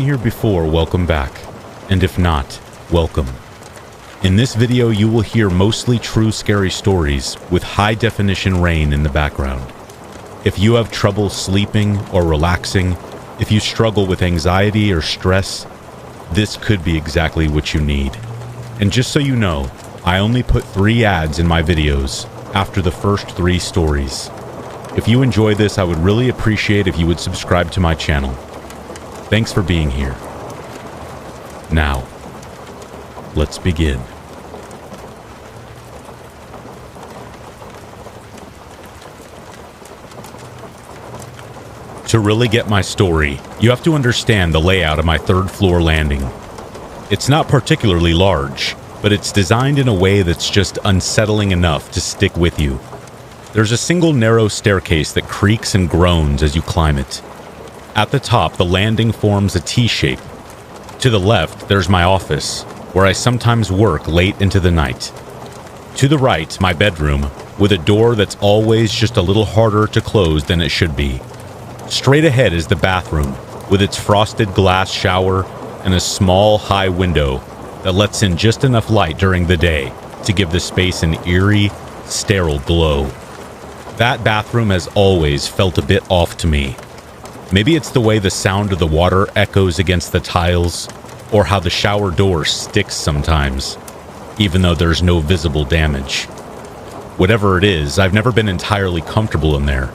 here before, welcome back. And if not, welcome. In this video, you will hear mostly true scary stories with high-definition rain in the background. If you have trouble sleeping or relaxing, if you struggle with anxiety or stress, this could be exactly what you need. And just so you know, I only put 3 ads in my videos after the first 3 stories. If you enjoy this, I would really appreciate if you would subscribe to my channel. Thanks for being here. Now, let's begin. To really get my story, you have to understand the layout of my 3rd floor landing. It's not particularly large, but it's designed in a way that's just unsettling enough to stick with you. There's a single narrow staircase that creaks and groans as you climb it. At the top, the landing forms a T-shape. To the left, there's my office, where I sometimes work late into the night. To the right, my bedroom, with a door that's always just a little harder to close than it should be. Straight ahead is the bathroom, with its frosted glass shower and a small, high window that lets in just enough light during the day to give the space an eerie, sterile glow. That bathroom has always felt a bit off to me. Maybe it's the way the sound of the water echoes against the tiles, or how the shower door sticks sometimes, even though there's no visible damage. Whatever it is, I've never been entirely comfortable in there,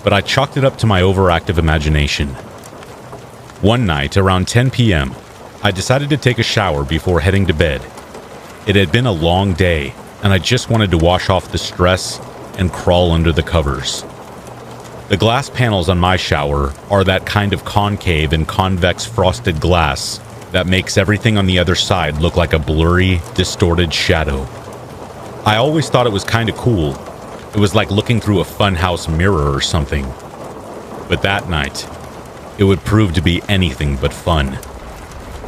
but I chalked it up to my overactive imagination. One night, around 10 p.m., I decided to take a shower before heading to bed. It had been a long day, and I just wanted to wash off the stress and crawl under the covers. The glass panels on my shower are that kind of concave and convex frosted glass that makes everything on the other side look like a blurry, distorted shadow. I always thought it was kind of cool. It was like looking through a funhouse mirror or something. But that night, it would prove to be anything but fun.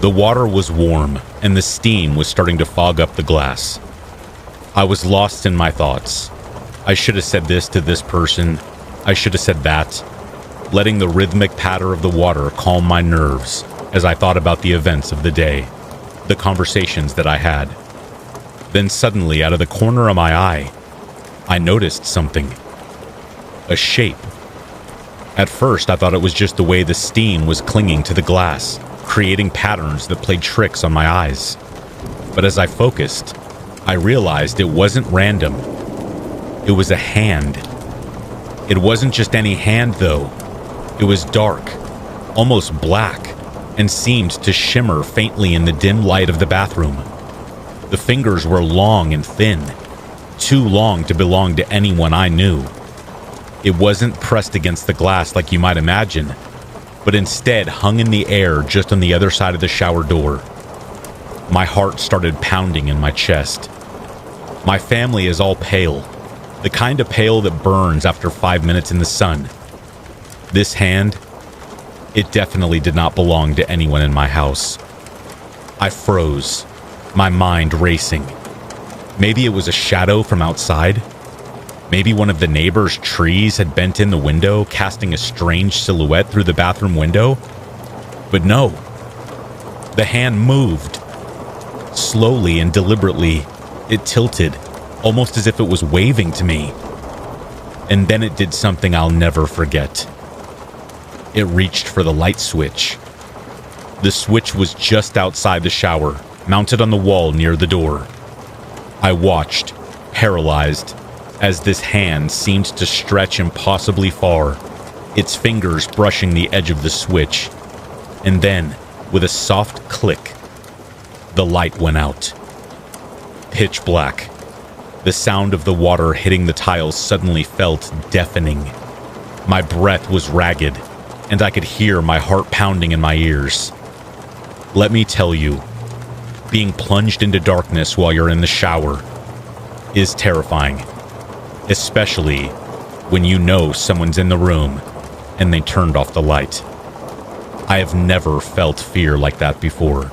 The water was warm, and the steam was starting to fog up the glass. I was lost in my thoughts. I should have said this to this person. I should have said that, letting the rhythmic patter of the water calm my nerves as I thought about the events of the day, the conversations that I had. Then suddenly, out of the corner of my eye, I noticed something. A shape. At first, I thought it was just the way the steam was clinging to the glass, creating patterns that played tricks on my eyes. But as I focused, I realized it wasn't random. It was a hand. It wasn't just any hand, though. It was dark, almost black, and seemed to shimmer faintly in the dim light of the bathroom. The fingers were long and thin, too long to belong to anyone I knew. It wasn't pressed against the glass like you might imagine, but instead hung in the air just on the other side of the shower door. My heart started pounding in my chest. My family is all pale. The kind of pale that burns after 5 minutes in the sun. This hand, it definitely did not belong to anyone in my house. I froze, my mind racing. Maybe it was a shadow from outside. Maybe one of the neighbor's trees had bent in the window, casting a strange silhouette through the bathroom window. But no, the hand moved. Slowly and deliberately, it tilted, almost as if it was waving to me. And then it did something I'll never forget. It reached for the light switch. The switch was just outside the shower, mounted on the wall near the door. I watched, paralyzed, as this hand seemed to stretch impossibly far, its fingers brushing the edge of the switch. And then, with a soft click, the light went out. Pitch black. The sound of the water hitting the tiles suddenly felt deafening. My breath was ragged, and I could hear my heart pounding in my ears. Let me tell you, being plunged into darkness while you're in the shower is terrifying, especially when you know someone's in the room and they turned off the light. I have never felt fear like that before.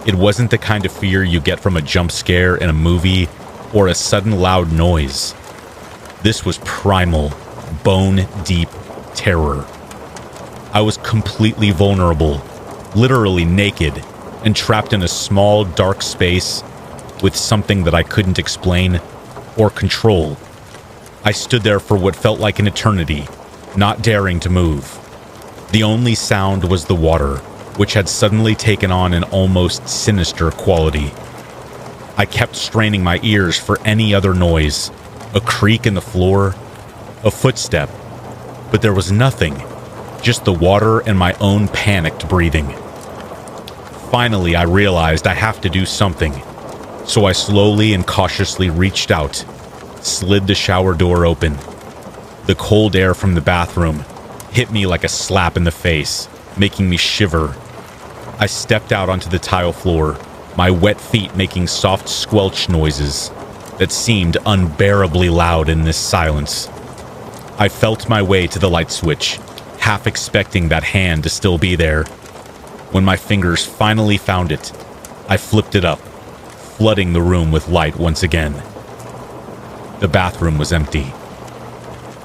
It wasn't the kind of fear you get from a jump scare in a movie or a sudden loud noise. This was primal, bone-deep terror. I was completely vulnerable, literally naked and trapped in a small, dark space with something that I couldn't explain or control. I stood there for what felt like an eternity, not daring to move. The only sound was the water, which had suddenly taken on an almost sinister quality. I kept straining my ears for any other noise, a creak in the floor, a footstep, but there was nothing, just the water and my own panicked breathing. Finally, I realized I have to do something, so I slowly and cautiously reached out, slid the shower door open. The cold air from the bathroom hit me like a slap in the face, making me shiver. I stepped out onto the tile floor, my wet feet making soft squelch noises that seemed unbearably loud in this silence. I felt my way to the light switch, half expecting that hand to still be there. When my fingers finally found it, I flipped it up, flooding the room with light once again. The bathroom was empty.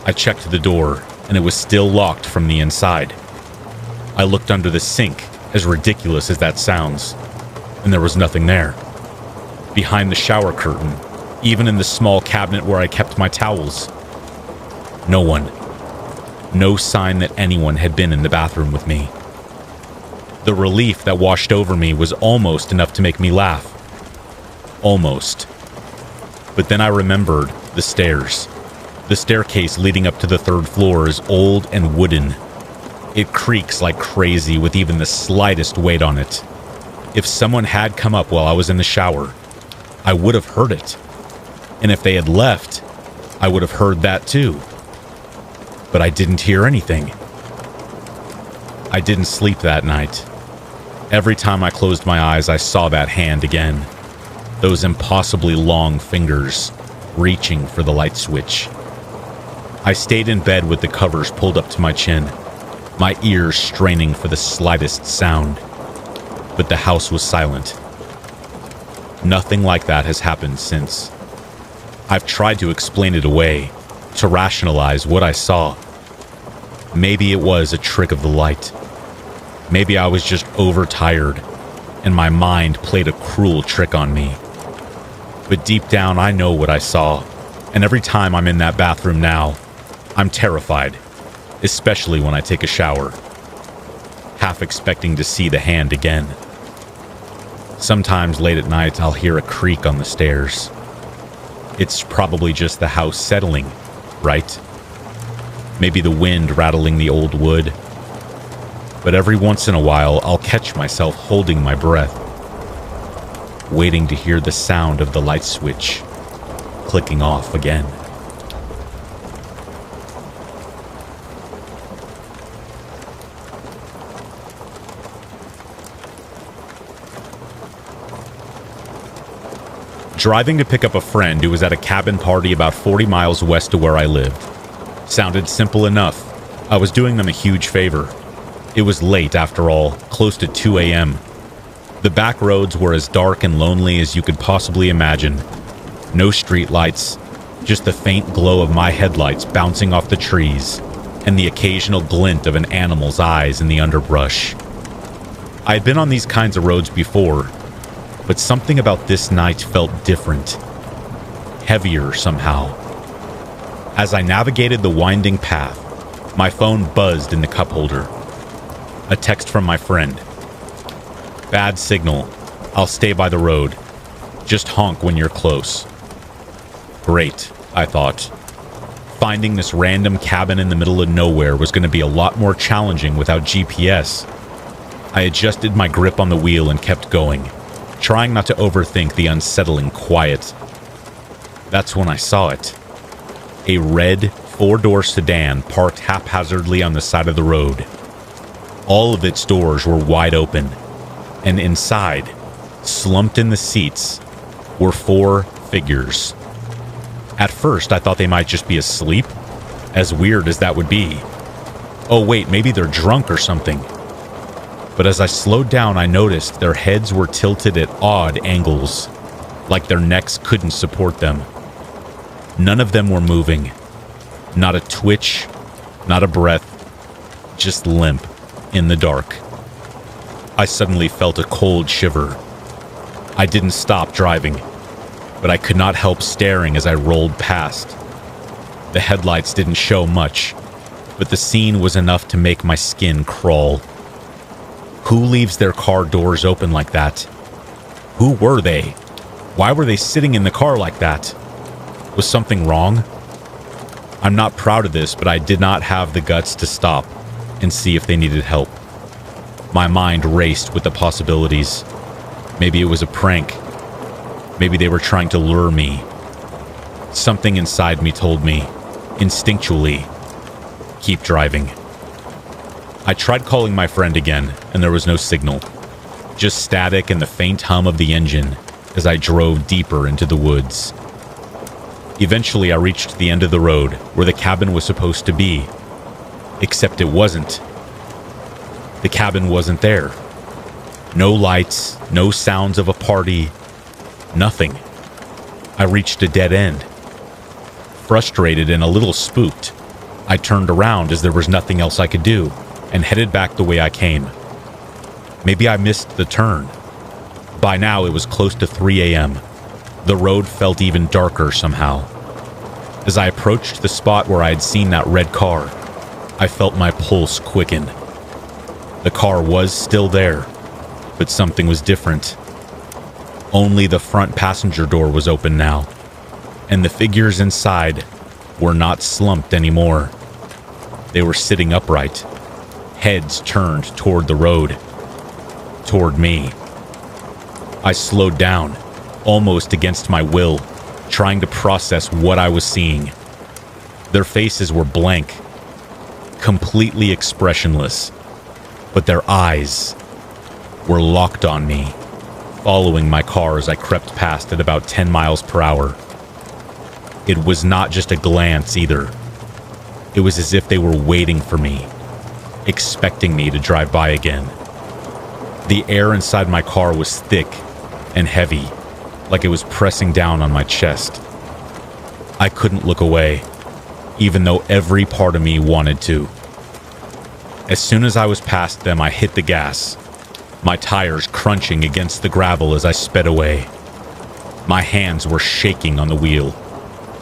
I checked the door, and it was still locked from the inside. I looked under the sink, as ridiculous as that sounds, and there was nothing there. Behind the shower curtain, even in the small cabinet where I kept my towels. No one. No sign that anyone had been in the bathroom with me. The relief that washed over me was almost enough to make me laugh. Almost. But then I remembered the stairs. The staircase leading up to the third floor is old and wooden. It creaks like crazy with even the slightest weight on it. If someone had come up while I was in the shower, I would have heard it. And if they had left, I would have heard that too. But I didn't hear anything. I didn't sleep that night. Every time I closed my eyes, I saw that hand again. Those impossibly long fingers reaching for the light switch. I stayed in bed with the covers pulled up to my chin, my ears straining for the slightest sound. But the house was silent. Nothing like that has happened since. I've tried to explain it away, to rationalize what I saw. Maybe it was a trick of the light. Maybe I was just overtired, and my mind played a cruel trick on me. But deep down, I know what I saw, and every time I'm in that bathroom now, I'm terrified, especially when I take a shower, half expecting to see the hand again. Sometimes late at night, I'll hear a creak on the stairs. It's probably just the house settling, right? Maybe the wind rattling the old wood. But every once in a while, I'll catch myself holding my breath, waiting to hear the sound of the light switch clicking off again. Driving to pick up a friend who was at a cabin party about 40 miles west of where I lived. Sounded simple enough. I was doing them a huge favor. It was late, after all, close to 2 a.m. The back roads were as dark and lonely as you could possibly imagine. No street lights, just the faint glow of my headlights bouncing off the trees, and the occasional glint of an animal's eyes in the underbrush. I had been on these kinds of roads before, but something about this night felt different. Heavier somehow. As I navigated the winding path, my phone buzzed in the cup holder. A text from my friend. Bad signal. I'll stay by the road. Just honk when you're close. Great, I thought. Finding this random cabin in the middle of nowhere was going to be a lot more challenging without GPS. I adjusted my grip on the wheel and kept going, trying not to overthink the unsettling quiet. That's when I saw it. A red, four-door sedan parked haphazardly on the side of the road. All of its doors were wide open, and inside, slumped in the seats, were 4 figures. At first, I thought they might just be asleep, as weird as that would be. Oh wait, maybe they're drunk or something. But as I slowed down, I noticed their heads were tilted at odd angles, like their necks couldn't support them. None of them were moving. Not a twitch, not a breath, just limp in the dark. I suddenly felt a cold shiver. I didn't stop driving, but I could not help staring as I rolled past. The headlights didn't show much, but the scene was enough to make my skin crawl. Who leaves their car doors open like that? Who were they? Why were they sitting in the car like that? Was something wrong? I'm not proud of this, but I did not have the guts to stop and see if they needed help. My mind raced with the possibilities. Maybe it was a prank. Maybe they were trying to lure me. Something inside me told me, instinctually, keep driving. I tried calling my friend again, and there was no signal. Just static and the faint hum of the engine as I drove deeper into the woods. Eventually, I reached the end of the road where the cabin was supposed to be. Except it wasn't. The cabin wasn't there. No lights, no sounds of a party, nothing. I reached a dead end. Frustrated and a little spooked, I turned around as there was nothing else I could do and headed back the way I came. Maybe I missed the turn. By now, it was close to 3 a.m. The road felt even darker somehow. As I approached the spot where I had seen that red car, I felt my pulse quicken. The car was still there, but something was different. Only the front passenger door was open now, and the figures inside were not slumped anymore. They were sitting upright, heads turned toward the road, toward me. I slowed down, almost against my will, trying to process what I was seeing. Their faces were blank, completely expressionless, but their eyes were locked on me, following my car as I crept past at about 10 miles per hour. It was not just a glance either. It was as if they were waiting for me, expecting me to drive by again. The air inside my car was thick and heavy, like it was pressing down on my chest. I couldn't look away, even though every part of me wanted to. As soon as I was past them, I hit the gas, my tires crunching against the gravel as I sped away. My hands were shaking on the wheel.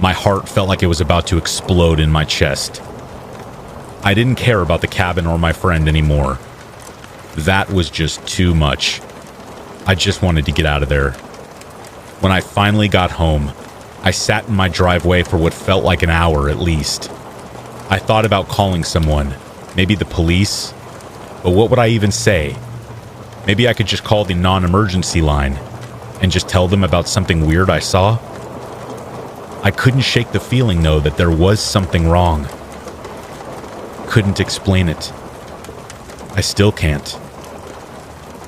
My heart felt like it was about to explode in my chest. I didn't care about the cabin or my friend anymore. That was just too much. I just wanted to get out of there. When I finally got home, I sat in my driveway for what felt like an hour at least. I thought about calling someone, maybe the police, but what would I even say? Maybe I could just call the non-emergency line and just tell them about something weird I saw. I couldn't shake the feeling, though, that there was something wrong. Couldn't explain it. I still can't.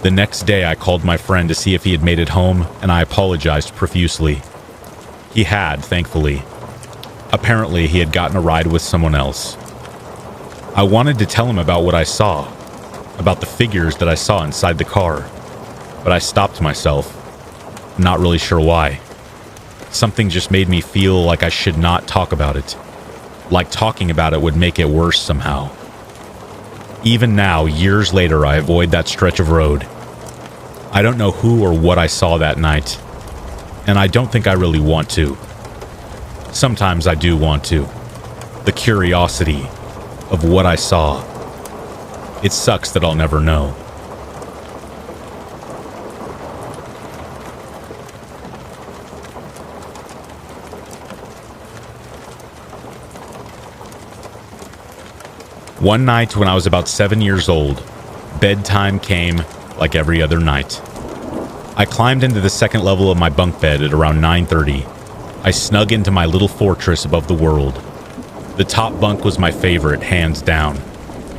The next day, I called my friend to see if he had made it home, and I apologized profusely. He had, thankfully. Apparently, he had gotten a ride with someone else. I wanted to tell him about what I saw, about the figures that I saw inside the car, but I stopped myself, not really sure why. Something just made me feel like I should not talk about it, like talking about it would make it worse somehow. Even now, years later, I avoid that stretch of road. I don't know who or what I saw that night, and I don't think I really want to. Sometimes I do want to. The curiosity of what I saw. It sucks that I'll never know. One night when I was about 7 years old, bedtime came like every other night. I climbed into the second level of my bunk bed at around 9:30. I snug into my little fortress above the world. The top bunk was my favorite, hands down.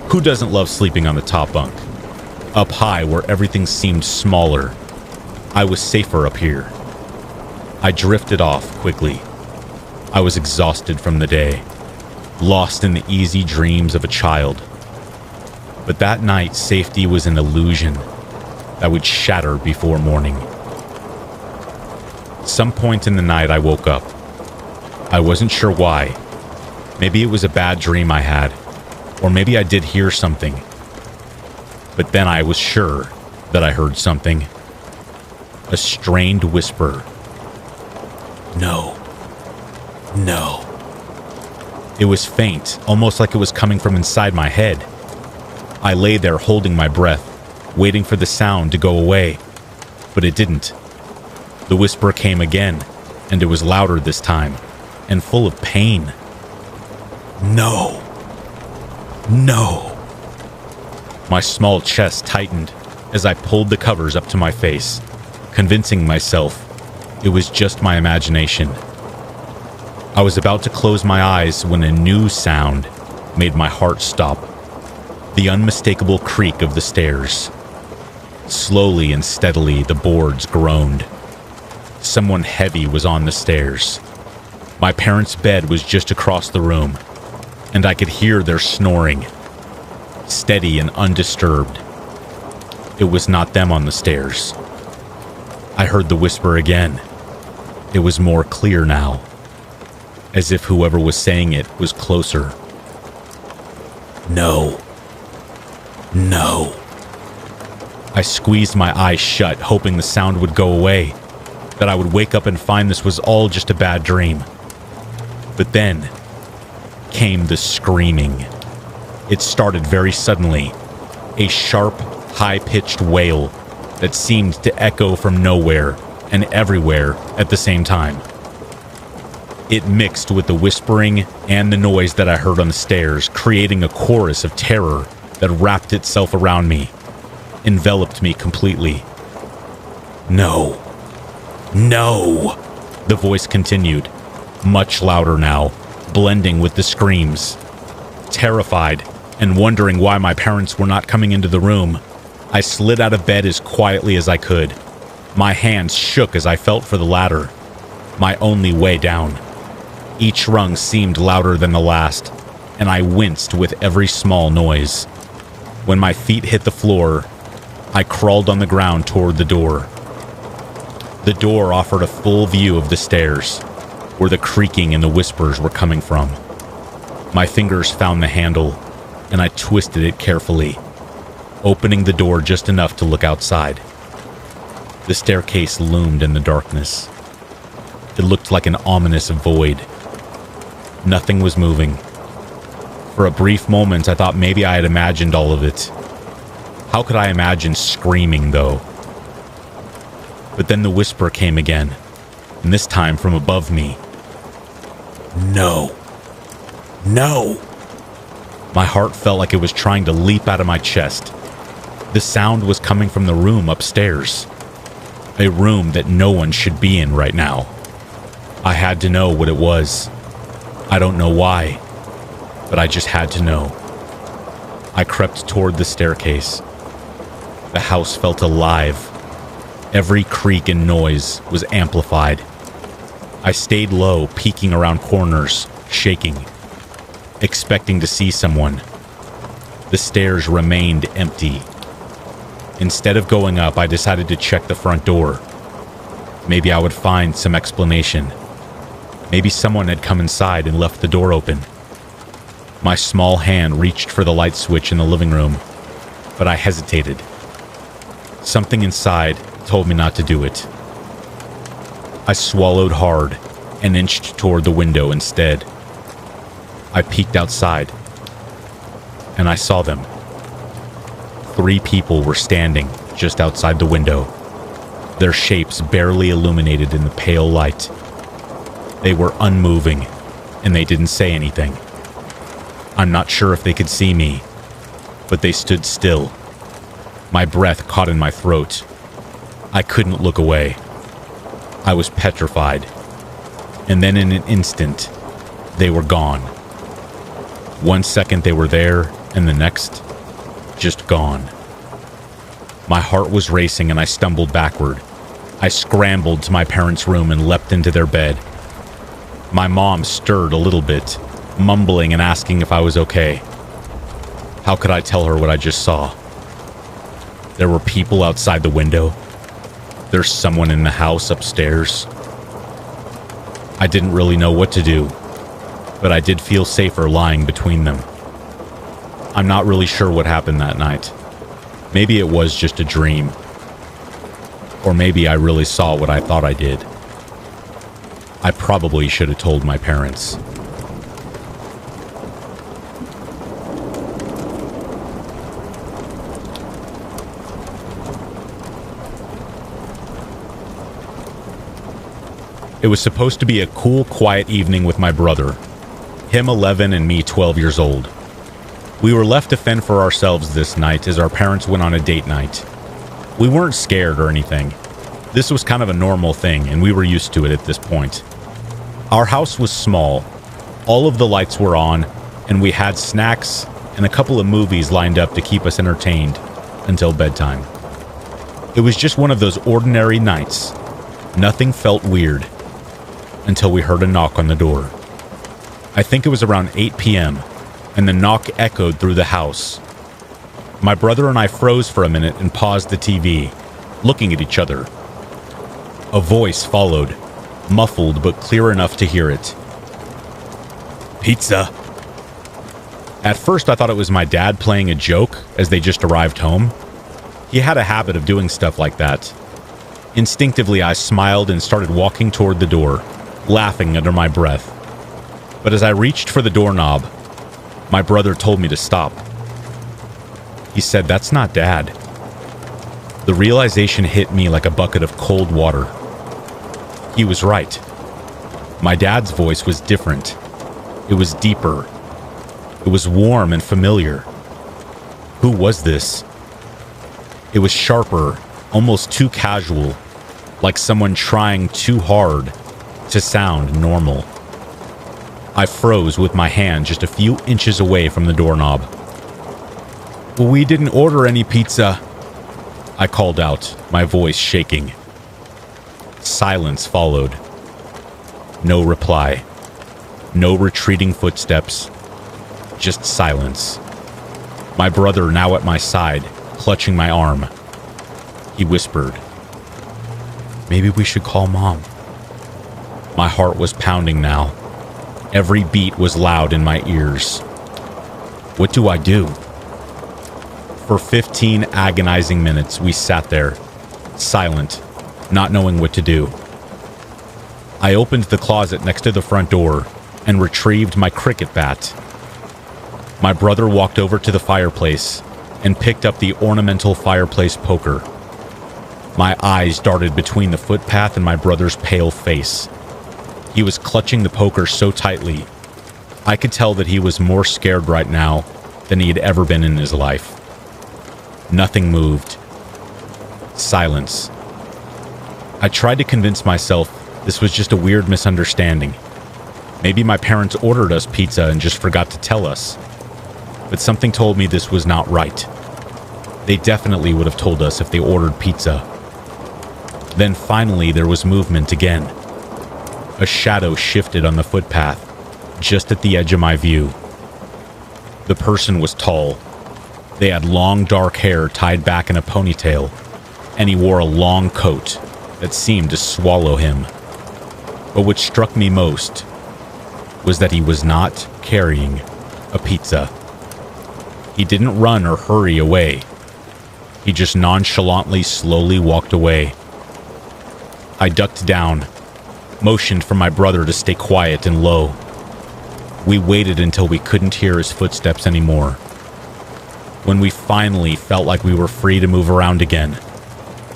Who doesn't love sleeping on the top bunk? Up high where everything seemed smaller. I was safer up here. I drifted off quickly. I was exhausted from the day, lost in the easy dreams of a child. But that night, safety was an illusion that would shatter before morning. Some point in the night, I woke up. I wasn't sure why. Maybe it was a bad dream I had, or maybe I did hear something. But then I was sure that I heard something. A strained whisper. No. No. It was faint, almost like it was coming from inside my head. I lay there holding my breath, waiting for the sound to go away, but it didn't. The whisper came again, and it was louder this time, and full of pain. No. No. My small chest tightened as I pulled the covers up to my face, convincing myself it was just my imagination. I was about to close my eyes when a new sound made my heart stop. The unmistakable creak of the stairs. Slowly and steadily, the boards groaned. Someone heavy was on the stairs. My parents' bed was just across the room, and I could hear their snoring, steady and undisturbed. It was not them on the stairs. I heard the whisper again. It was more clear now, as if whoever was saying it was closer. No. No. I squeezed my eyes shut, hoping the sound would go away, that I would wake up and find this was all just a bad dream. But then came the screaming. It started very suddenly, a sharp, high-pitched wail that seemed to echo from nowhere and everywhere at the same time. It mixed with the whispering and the noise that I heard on the stairs, creating a chorus of terror that wrapped itself around me, enveloped me completely. No. No! The voice continued, much louder now, blending with the screams. Terrified and wondering why my parents were not coming into the room, I slid out of bed as quietly as I could. My hands shook as I felt for the ladder, my only way down. Each rung seemed louder than the last, and I winced with every small noise. When my feet hit the floor, I crawled on the ground toward the door. The door offered a full view of the stairs, where the creaking and the whispers were coming from. My fingers found the handle, and I twisted it carefully, opening the door just enough to look outside. The staircase loomed in the darkness. It looked like an ominous void. Nothing was moving. For a brief moment, I thought maybe I had imagined all of it. How could I imagine screaming, though? But then the whisper came again, and this time from above me. No. No! My heart felt like it was trying to leap out of my chest. The sound was coming from the room upstairs. A room that no one should be in right now. I had to know what it was. I don't know why, but I just had to know. I crept toward the staircase. The house felt alive. Every creak and noise was amplified. I stayed low, peeking around corners, shaking, expecting to see someone. The stairs remained empty. Instead of going up, I decided to check the front door. Maybe I would find some explanation. Maybe someone had come inside and left the door open. My small hand reached for the light switch in the living room, but I hesitated. Something inside told me not to do it. I swallowed hard and inched toward the window instead. I peeked outside, and I saw them. 3 people were standing just outside the window, their shapes barely illuminated in the pale light. They were unmoving, and they didn't say anything. I'm not sure if they could see me, but they stood still. My breath caught in my throat. I couldn't look away. I was petrified. And then in an instant, they were gone. 1 second they were there, and the next, just gone. My heart was racing and I stumbled backward. I scrambled to my parents' room and leapt into their bed. My mom stirred a little bit, mumbling and asking if I was okay. How could I tell her what I just saw? There were people outside the window. There's someone in the house upstairs. I didn't really know what to do, but I did feel safer lying between them. I'm not really sure what happened that night. Maybe it was just a dream. Or maybe I really saw what I thought I did. I probably should have told my parents. It was supposed to be a cool, quiet evening with my brother, him 11 and me 12 years old. We were left to fend for ourselves this night as our parents went on a date night. We weren't scared or anything. This was kind of a normal thing, and we were used to it at this point. Our house was small. All of the lights were on, and we had snacks and a couple of movies lined up to keep us entertained until bedtime. It was just one of those ordinary nights. Nothing felt weird until we heard a knock on the door. I think it was around 8 p.m., and the knock echoed through the house. My brother and I froze for a minute and paused the TV, looking at each other. A voice followed, muffled but clear enough to hear it. "Pizza." At first I thought it was my dad playing a joke as they just arrived home. He had a habit of doing stuff like that. Instinctively I smiled and started walking toward the door, laughing under my breath. But as I reached for the doorknob, my brother told me to stop. He said, "That's not Dad." The realization hit me like a bucket of cold water. He was right. My dad's voice was different. It was deeper. It was warm and familiar. Who was this? It was sharper, almost too casual, like someone trying too hard to sound normal. I froze with my hand just a few inches away from the doorknob. "We didn't order any pizza," I called out, my voice shaking. Silence followed. No reply. No retreating footsteps. Just silence. My brother now at my side, clutching my arm. He whispered, "Maybe we should call Mom." My heart was pounding now. Every beat was loud in my ears. What do I do? For 15 agonizing minutes, we sat there, silent, not knowing what to do. I opened the closet next to the front door and retrieved my cricket bat. My brother walked over to the fireplace and picked up the ornamental fireplace poker. My eyes darted between the footpath and my brother's pale face. He was clutching the poker so tightly, I could tell that he was more scared right now than he had ever been in his life. Nothing moved. Silence. I tried to convince myself this was just a weird misunderstanding. Maybe my parents ordered us pizza and just forgot to tell us. But something told me this was not right. They definitely would have told us if they ordered pizza. Then finally there was movement again. A shadow shifted on the footpath, just at the edge of my view. The person was tall. They had long dark hair tied back in a ponytail, and he wore a long coat that seemed to swallow him. But what struck me most was that he was not carrying a pizza. He didn't run or hurry away. He just nonchalantly slowly walked away. I ducked down, motioned for my brother to stay quiet and low. We waited until we couldn't hear his footsteps anymore. When we finally felt like we were free to move around again,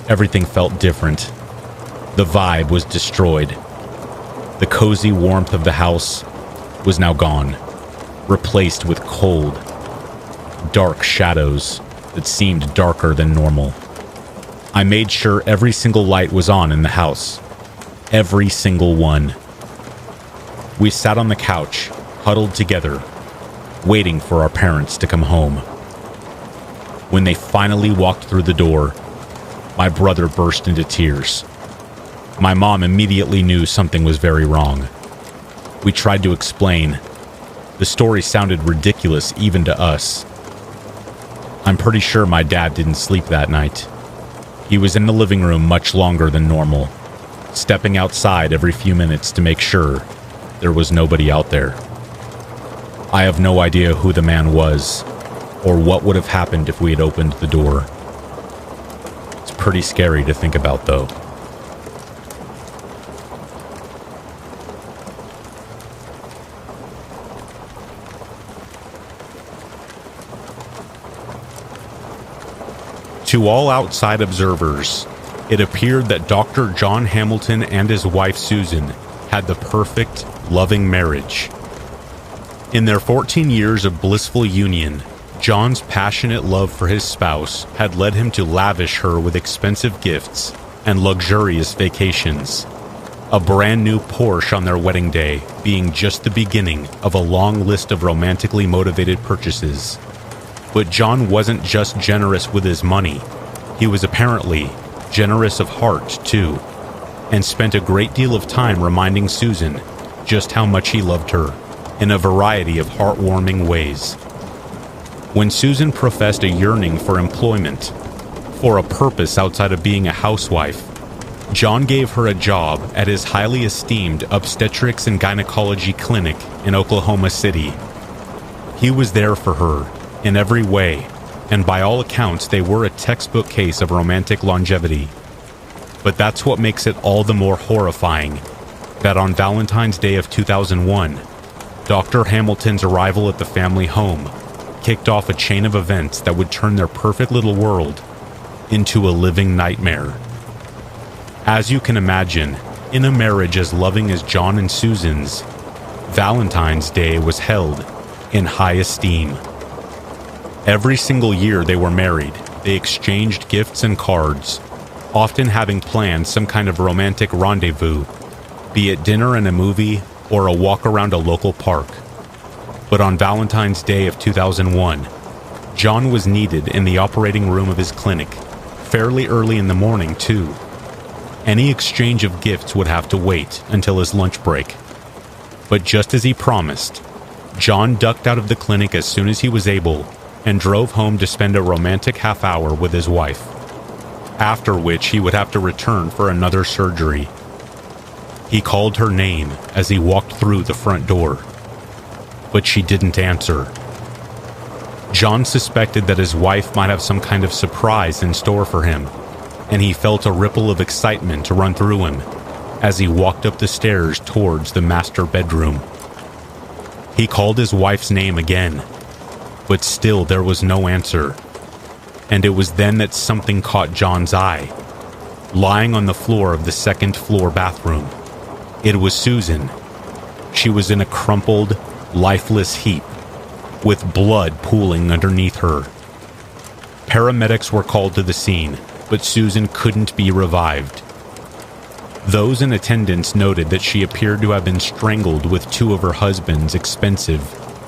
everything felt different. The vibe was destroyed. The cozy warmth of the house was now gone, replaced with cold, dark shadows that seemed darker than normal. I made sure every single light was on in the house. Every single one. We sat on the couch, huddled together, waiting for our parents to come home. When they finally walked through the door, my brother burst into tears. My mom immediately knew something was very wrong. We tried to explain. The story sounded ridiculous even to us. I'm pretty sure my dad didn't sleep that night. He was in the living room much longer than normal, stepping outside every few minutes to make sure there was nobody out there. I have no idea who the man was, or what would have happened if we had opened the door. Pretty scary to think about, though. To all outside observers, it appeared that Dr. John Hamilton and his wife Susan had the perfect, loving marriage. In their 14 years of blissful union, John's passionate love for his spouse had led him to lavish her with expensive gifts and luxurious vacations. A brand new Porsche on their wedding day being just the beginning of a long list of romantically motivated purchases. But John wasn't just generous with his money. He was apparently generous of heart, too, and spent a great deal of time reminding Susan just how much he loved her in a variety of heartwarming ways. When Susan professed a yearning for employment, for a purpose outside of being a housewife, John gave her a job at his highly esteemed obstetrics and gynecology clinic in Oklahoma City. He was there for her in every way, and by all accounts they were a textbook case of romantic longevity. But that's what makes it all the more horrifying, that on Valentine's Day of 2001, Dr. Hamilton's arrival at the family home kicked off a chain of events that would turn their perfect little world into a living nightmare. As you can imagine, in a marriage as loving as John and Susan's, Valentine's Day was held in high esteem. Every single year they were married, they exchanged gifts and cards, often having planned some kind of romantic rendezvous, be it dinner and a movie or a walk around a local park. But on Valentine's Day of 2001, John was needed in the operating room of his clinic, fairly early in the morning too. Any exchange of gifts would have to wait until his lunch break. But just as he promised, John ducked out of the clinic as soon as he was able and drove home to spend a romantic half hour with his wife, after which he would have to return for another surgery. He called her name as he walked through the front door, but she didn't answer. John suspected that his wife might have some kind of surprise in store for him, and he felt a ripple of excitement run through him as he walked up the stairs towards the master bedroom. He called his wife's name again, but still there was no answer. And it was then that something caught John's eye. Lying on the floor of the second floor bathroom, it was Susan. She was in a crumpled, lifeless heap, with blood pooling underneath her. Paramedics were called to the scene, but Susan couldn't be revived. Those in attendance noted that she appeared to have been strangled with two of her husband's expensive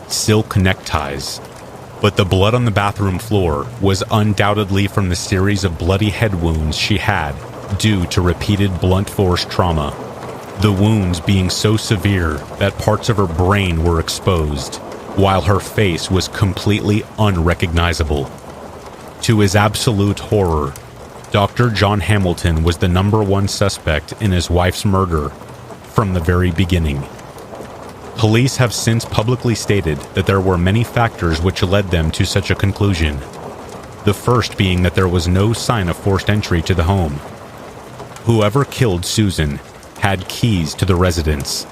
silk neckties. But the blood on the bathroom floor was undoubtedly from the series of bloody head wounds she had due to repeated blunt force trauma. The wounds being so severe that parts of her brain were exposed, while her face was completely unrecognizable. To his absolute horror, Dr. John Hamilton was the #1 suspect in his wife's murder from the very beginning. Police have since publicly stated that there were many factors which led them to such a conclusion. The first being that there was no sign of forced entry to the home. Whoever killed Susan had keys to the residence.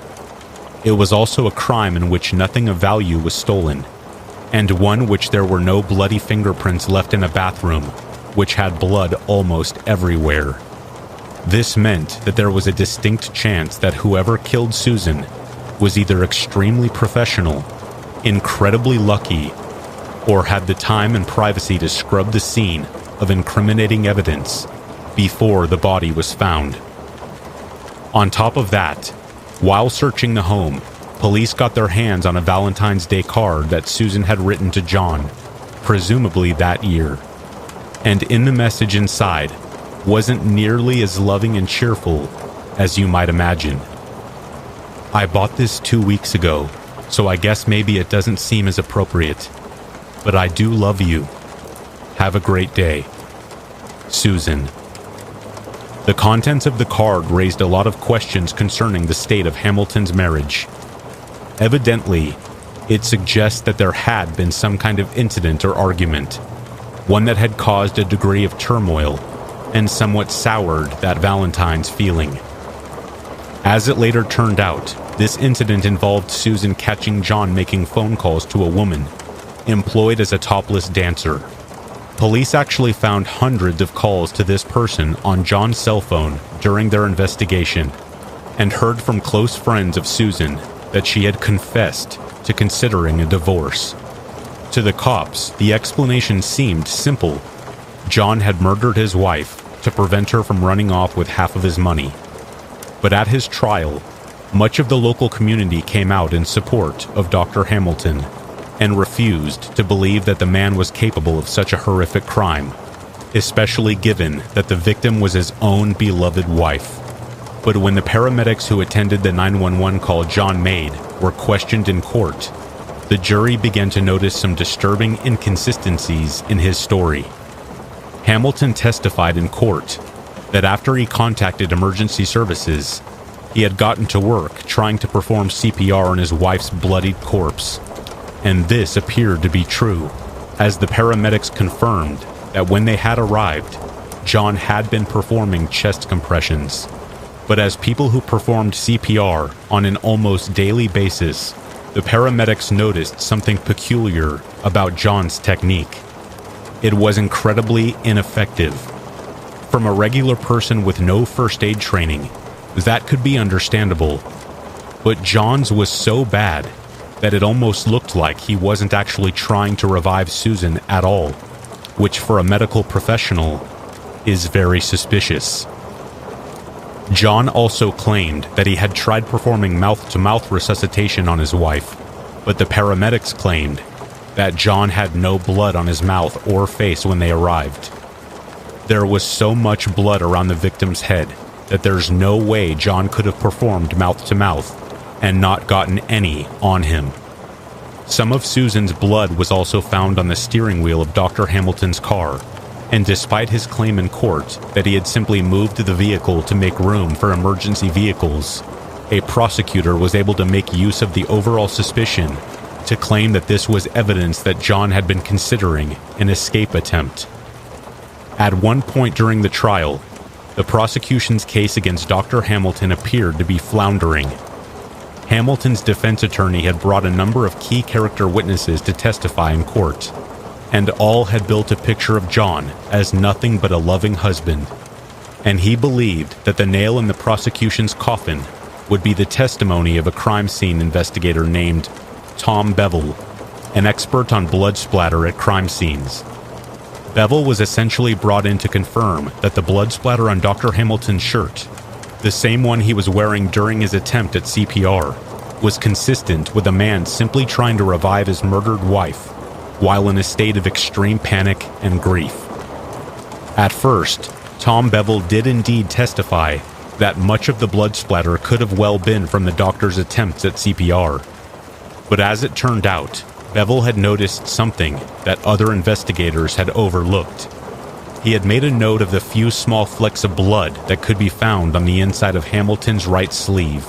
It was also a crime in which nothing of value was stolen, and one which there were no bloody fingerprints left in a bathroom, which had blood almost everywhere. This meant that there was a distinct chance that whoever killed Susan was either extremely professional, incredibly lucky, or had the time and privacy to scrub the scene of incriminating evidence before the body was found. On top of that, while searching the home, police got their hands on a Valentine's Day card that Susan had written to John, presumably that year. And in the message inside wasn't nearly as loving and cheerful as you might imagine. I bought this 2 weeks ago, so I guess maybe it doesn't seem as appropriate. But I do love you. Have a great day. Susan. The contents of the card raised a lot of questions concerning the state of Hamilton's marriage. Evidently, it suggests that there had been some kind of incident or argument, one that had caused a degree of turmoil, and somewhat soured that Valentine's feeling. As it later turned out, this incident involved Susan catching John making phone calls to a woman employed as a topless dancer. Police actually found hundreds of calls to this person on John's cell phone during their investigation, and heard from close friends of Susan that she had confessed to considering a divorce. To the cops, the explanation seemed simple. John had murdered his wife to prevent her from running off with half of his money. But at his trial, much of the local community came out in support of Dr. Hamilton and refused to believe that the man was capable of such a horrific crime, especially given that the victim was his own beloved wife. But when the paramedics who attended the 911 call John made were questioned in court, the jury began to notice some disturbing inconsistencies in his story. Hamilton testified in court that after he contacted emergency services, he had gotten to work trying to perform CPR on his wife's bloodied corpse. And this appeared to be true, as the paramedics confirmed that when they had arrived, John had been performing chest compressions. But as people who performed CPR on an almost daily basis, the paramedics noticed something peculiar about John's technique. It was incredibly ineffective. From a regular person with no first aid training, that could be understandable. But John's was so bad that it almost looked like he wasn't actually trying to revive Susan at all, which for a medical professional is very suspicious. John also claimed that he had tried performing mouth-to-mouth resuscitation on his wife, but the paramedics claimed that John had no blood on his mouth or face when they arrived. There was so much blood around the victim's head that there's no way John could have performed mouth-to-mouth and not gotten any on him. Some of Susan's blood was also found on the steering wheel of Dr. Hamilton's car, and despite his claim in court that he had simply moved the vehicle to make room for emergency vehicles, a prosecutor was able to make use of the overall suspicion to claim that this was evidence that John had been considering an escape attempt. At one point during the trial, the prosecution's case against Dr. Hamilton appeared to be floundering. Hamilton's defense attorney had brought a number of key character witnesses to testify in court, and all had built a picture of John as nothing but a loving husband. And he believed that the nail in the prosecution's coffin would be the testimony of a crime scene investigator named Tom Bevel, an expert on blood splatter at crime scenes. Bevel was essentially brought in to confirm that the blood splatter on Dr. Hamilton's shirt, the same one he was wearing during his attempt at CPR, was consistent with a man simply trying to revive his murdered wife while in a state of extreme panic and grief. At first, Tom Bevel did indeed testify that much of the blood splatter could have well been from the doctor's attempts at CPR. But as it turned out, Bevel had noticed something that other investigators had overlooked. He had made a note of the few small flecks of blood that could be found on the inside of Hamilton's right sleeve,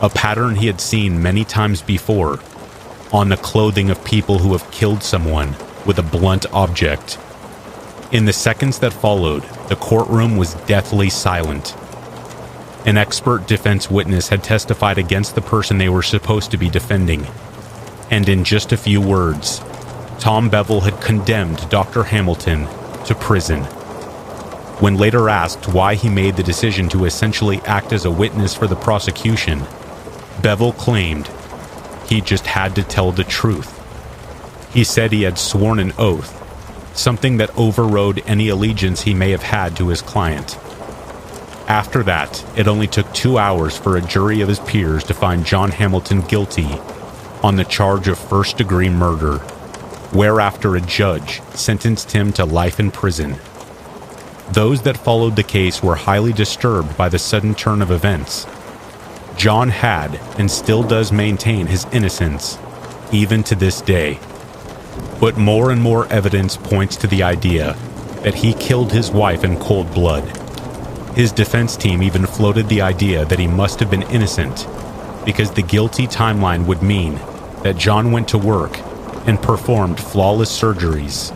a pattern he had seen many times before on the clothing of people who have killed someone with a blunt object. In the seconds that followed, the courtroom was deathly silent. An expert defense witness had testified against the person they were supposed to be defending, and in just a few words, Tom Bevel had condemned Dr. Hamilton to prison. When later asked why he made the decision to essentially act as a witness for the prosecution, Bevel claimed he just had to tell the truth. He said he had sworn an oath, something that overrode any allegiance he may have had to his client. After that, it only took 2 hours for a jury of his peers to find John Hamilton guilty on the charge of first-degree murder, whereafter a judge sentenced him to life in prison. Those that followed the case were highly disturbed by the sudden turn of events. John had and still does maintain his innocence, even to this day. But more and more evidence points to the idea that he killed his wife in cold blood. His defense team even floated the idea that he must have been innocent, because the guilty timeline would mean that John went to work and performed flawless surgeries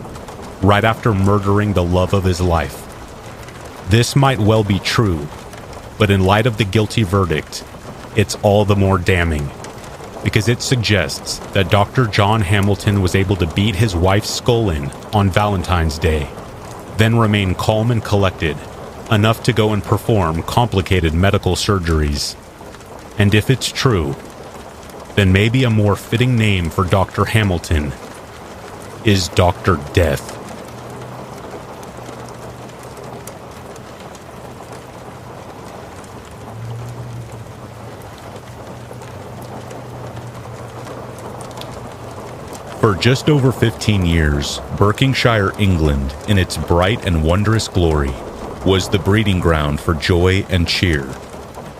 right after murdering the love of his life. This might well be true, but in light of the guilty verdict, it's all the more damning, because it suggests that Dr. John Hamilton was able to beat his wife's skull in on Valentine's Day, then remain calm and collected, enough to go and perform complicated medical surgeries. And if it's true, then maybe a more fitting name for Dr. Hamilton is Dr. Death. For just over 15 years, Berkshire, England, in its bright and wondrous glory, was the breeding ground for joy and cheer.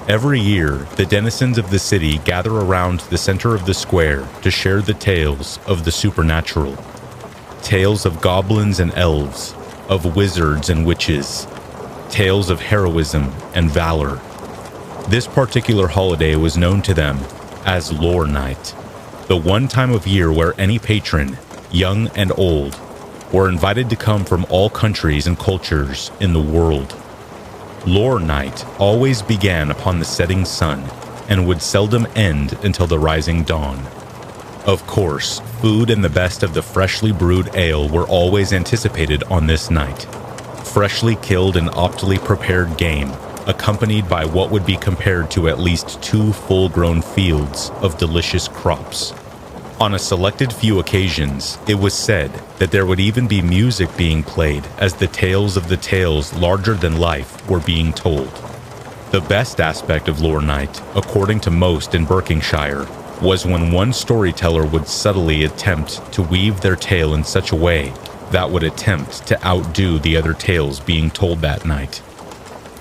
Every year, the denizens of the city gather around the center of the square to share the tales of the supernatural. Tales of goblins and elves, of wizards and witches, tales of heroism and valor. This particular holiday was known to them as Lore Night, the one time of year where any patron, young and old, were invited to come from all countries and cultures in the world. Lore Night always began upon the setting sun and would seldom end until the rising dawn. Of course, food and the best of the freshly brewed ale were always anticipated on this night. Freshly killed and optimally prepared game, accompanied by what would be compared to at least 2 full-grown fields of delicious crops. On a selected few occasions, it was said that there would even be music being played as the tales of the tales larger than life were being told. The best aspect of Lore Night, according to most in Berkshire, was when one storyteller would subtly attempt to weave their tale in such a way that would attempt to outdo the other tales being told that night.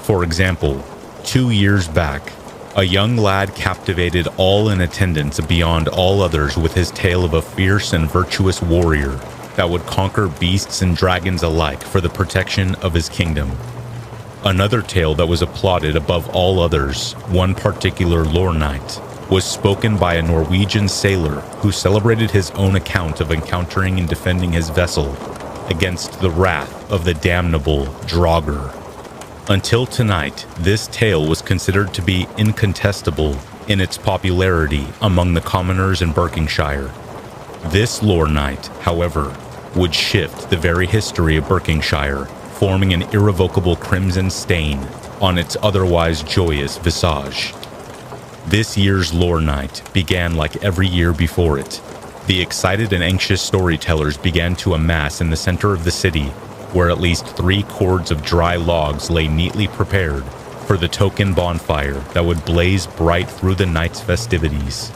For example, 2 years back, a young lad captivated all in attendance beyond all others with his tale of a fierce and virtuous warrior that would conquer beasts and dragons alike for the protection of his kingdom. Another tale that was applauded above all others, one particular Lore Night, was spoken by a Norwegian sailor who celebrated his own account of encountering and defending his vessel against the wrath of the damnable Draugr. Until tonight, this tale was considered to be incontestable in its popularity among the commoners in Berkshire. This Lore Night, however, would shift the very history of Berkshire, forming an irrevocable crimson stain on its otherwise joyous visage. This year's Lore Night began like every year before it. The excited and anxious storytellers began to amass in the center of the city, where at least 3 cords of dry logs lay neatly prepared for the token bonfire that would blaze bright through the night's festivities.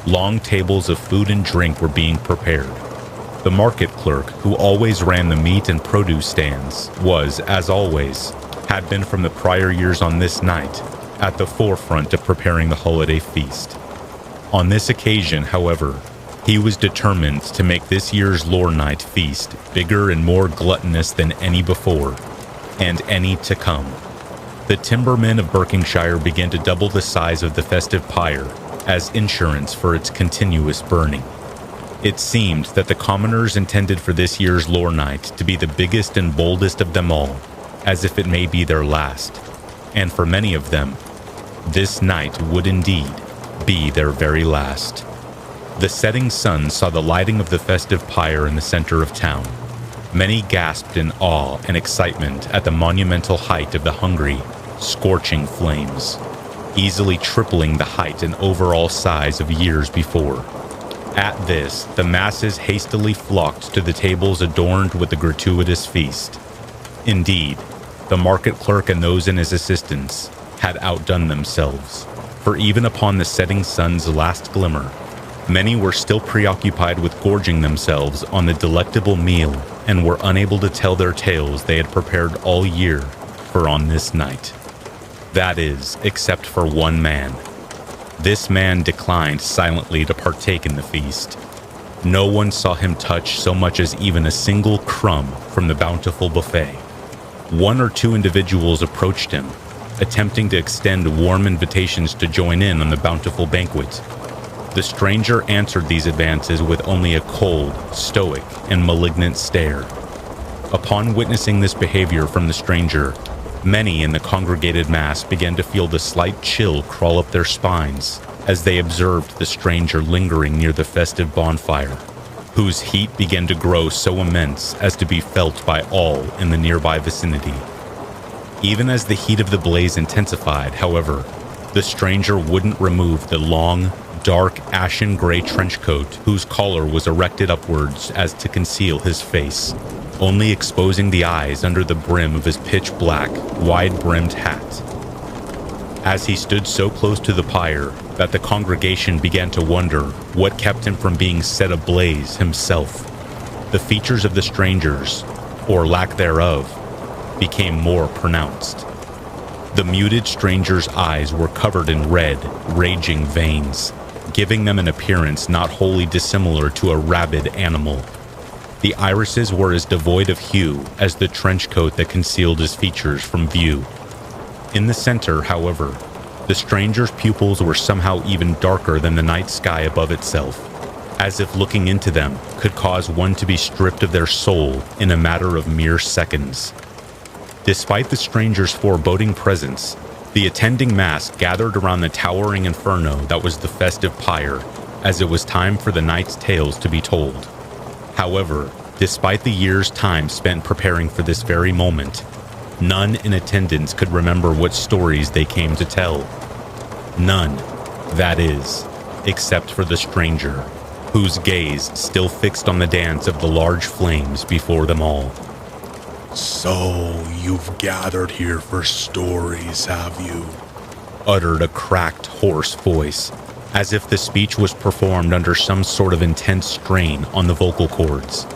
Long tables of food and drink were being prepared. The market clerk, who always ran the meat and produce stands, was, as always, had been from the prior years on this night, at the forefront of preparing the holiday feast. On this occasion, however, he was determined to make this year's Lore Night feast bigger and more gluttonous than any before, and any to come. The timbermen of Berkshire began to double the size of the festive pyre as insurance for its continuous burning. It seemed that the commoners intended for this year's Lore Night to be the biggest and boldest of them all, as if it may be their last. And for many of them, this night would indeed be their very last. The setting sun saw the lighting of the festive pyre in the center of town. Many gasped in awe and excitement at the monumental height of the hungry, scorching flames, easily tripling the height and overall size of years before. At this, the masses hastily flocked to the tables adorned with the gratuitous feast. Indeed, the market clerk and those in his assistance had outdone themselves, for even upon the setting sun's last glimmer, many were still preoccupied with gorging themselves on the delectable meal and were unable to tell their tales they had prepared all year for on this night. That is, except for one man. This man declined silently to partake in the feast. No one saw him touch so much as even a single crumb from the bountiful buffet. 1 or 2 individuals approached him, attempting to extend warm invitations to join in on the bountiful banquet. The stranger answered these advances with only a cold, stoic, and malignant stare. Upon witnessing this behavior from the stranger, Many in the congregated mass began to feel the slight chill crawl up their spines as they observed the stranger lingering near the festive bonfire, whose heat began to grow so immense as to be felt by all in the nearby vicinity. Even as the heat of the blaze intensified, however, the stranger wouldn't remove the long, dark, ashen gray trench coat whose collar was erected upwards as to conceal his face, only exposing the eyes under the brim of his pitch-black, wide-brimmed hat. As he stood so close to the pyre that the congregation began to wonder what kept him from being set ablaze himself, the features of the strangers, or lack thereof, became more pronounced. The muted stranger's eyes were covered in red, raging veins, giving them an appearance not wholly dissimilar to a rabid animal. The irises were as devoid of hue as the trench coat that concealed his features from view. In the center, however, the stranger's pupils were somehow even darker than the night sky above itself, as if looking into them could cause one to be stripped of their soul in a matter of mere seconds. Despite the stranger's foreboding presence, the attending mass gathered around the towering inferno that was the festive pyre, as it was time for the night's tales to be told. However, despite the year's time spent preparing for this very moment, none in attendance could remember what stories they came to tell. None, that is, except for the stranger, whose gaze still fixed on the dance of the large flames before them all. "So, you've gathered here for stories, have you?" uttered a cracked, hoarse voice, as if the speech was performed under some sort of intense strain on the vocal cords.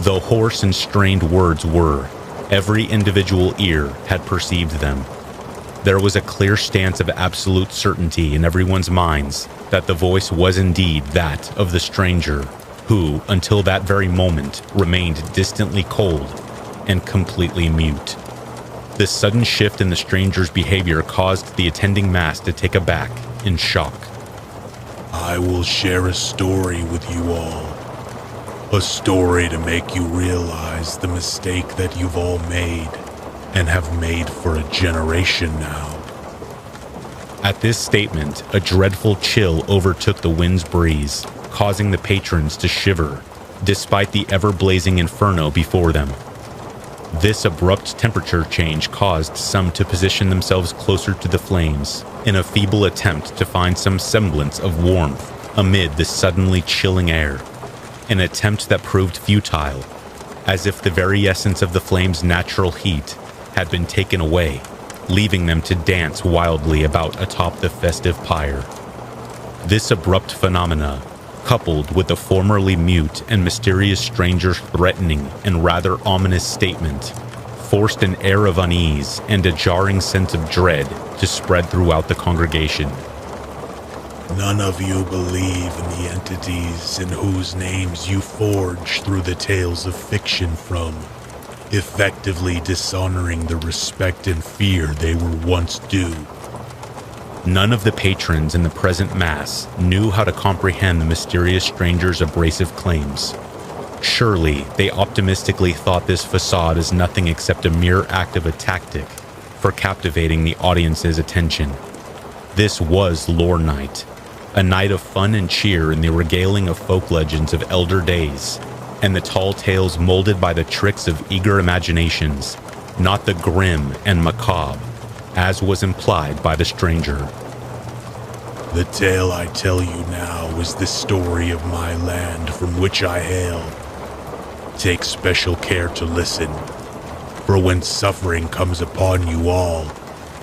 Though hoarse and strained words were, every individual ear had perceived them. There was a clear stance of absolute certainty in everyone's minds that the voice was indeed that of the stranger, who, until that very moment, remained distantly cold and completely mute. This sudden shift in the stranger's behavior caused the attending mass to take aback in shock. "I will share a story with you all. A story to make you realize the mistake that you've all made, and have made for a generation now." At this statement, a dreadful chill overtook the wind's breeze, causing the patrons to shiver, despite the ever-blazing inferno before them. This abrupt temperature change caused some to position themselves closer to the flames, in a feeble attempt to find some semblance of warmth amid the suddenly chilling air, an attempt that proved futile, as if the very essence of the flame's natural heat had been taken away, leaving them to dance wildly about atop the festive pyre. This abrupt phenomena, coupled with the formerly mute and mysterious stranger's threatening and rather ominous statement, forced an air of unease and a jarring sense of dread to spread throughout the congregation. "None of you believe in the entities in whose names you forge through the tales of fiction from, effectively dishonoring the respect and fear they were once due." None of the patrons in the present mass knew how to comprehend the mysterious stranger's abrasive claims. Surely, they optimistically thought this facade as nothing except a mere act of a tactic for captivating the audience's attention. This was Lore Night, a night of fun and cheer in the regaling of folk legends of elder days, and the tall tales molded by the tricks of eager imaginations, not the grim and macabre, as was implied by the stranger. "The tale I tell you now is the story of my land from which I hail. Take special care to listen, for when suffering comes upon you all,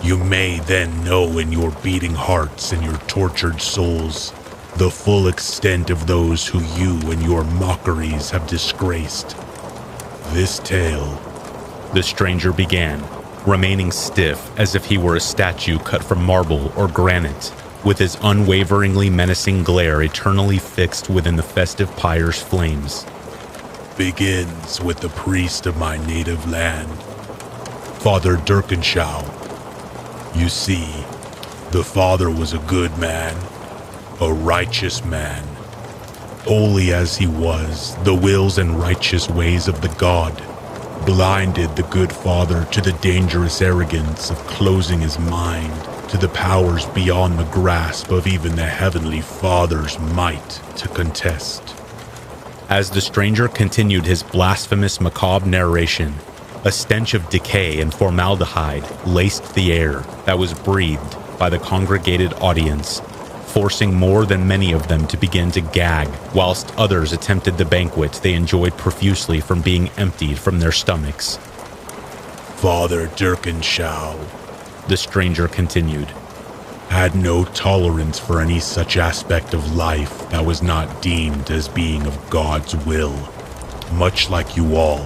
you may then know in your beating hearts and your tortured souls the full extent of those who you and your mockeries have disgraced. This tale," the stranger began, remaining stiff as if he were a statue cut from marble or granite, with his unwaveringly menacing glare eternally fixed within the festive pyre's flames, "begins with the priest of my native land, Father Dirkenshaw. You see, the father was a good man, a righteous man. Holy as he was, the wills and righteous ways of the god blinded the good father to the dangerous arrogance of closing his mind to the powers beyond the grasp of even the Heavenly Father's might to contest. As the stranger continued his blasphemous, macabre narration, a stench of decay and formaldehyde laced the air that was breathed by the congregated audience, forcing more than many of them to begin to gag, whilst others attempted the banquet they enjoyed profusely from being emptied from their stomachs. Father Dirkenshaw, the stranger continued, had no tolerance for any such aspect of life that was not deemed as being of God's will. Much like you all,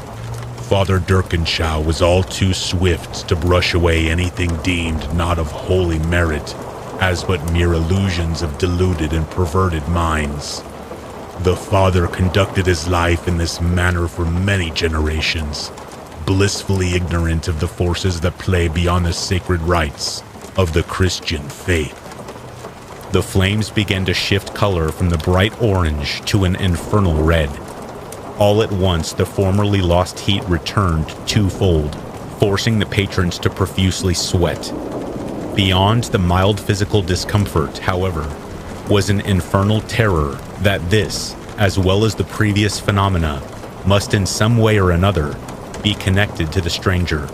Father Dirkenshaw was all too swift to brush away anything deemed not of holy merit as but mere illusions of deluded and perverted minds. The father conducted his life in this manner for many generations, blissfully ignorant of the forces that play beyond the sacred rites of the Christian faith. The flames began to shift color from the bright orange to an infernal red. All at once, the formerly lost heat returned twofold, forcing the patrons to profusely sweat. Beyond the mild physical discomfort, however, was an infernal terror that this, as well as the previous phenomena, must in some way or another be connected to the stranger.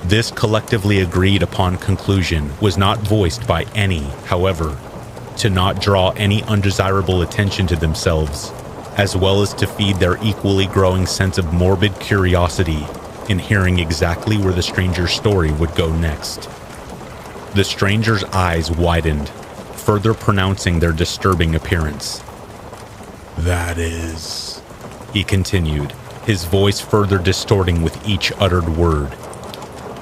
This collectively agreed upon conclusion was not voiced by any, however, to not draw any undesirable attention to themselves, as well as to feed their equally growing sense of morbid curiosity in hearing exactly where the stranger's story would go next. The stranger's eyes widened, further pronouncing their disturbing appearance. That is, he continued, his voice further distorting with each uttered word,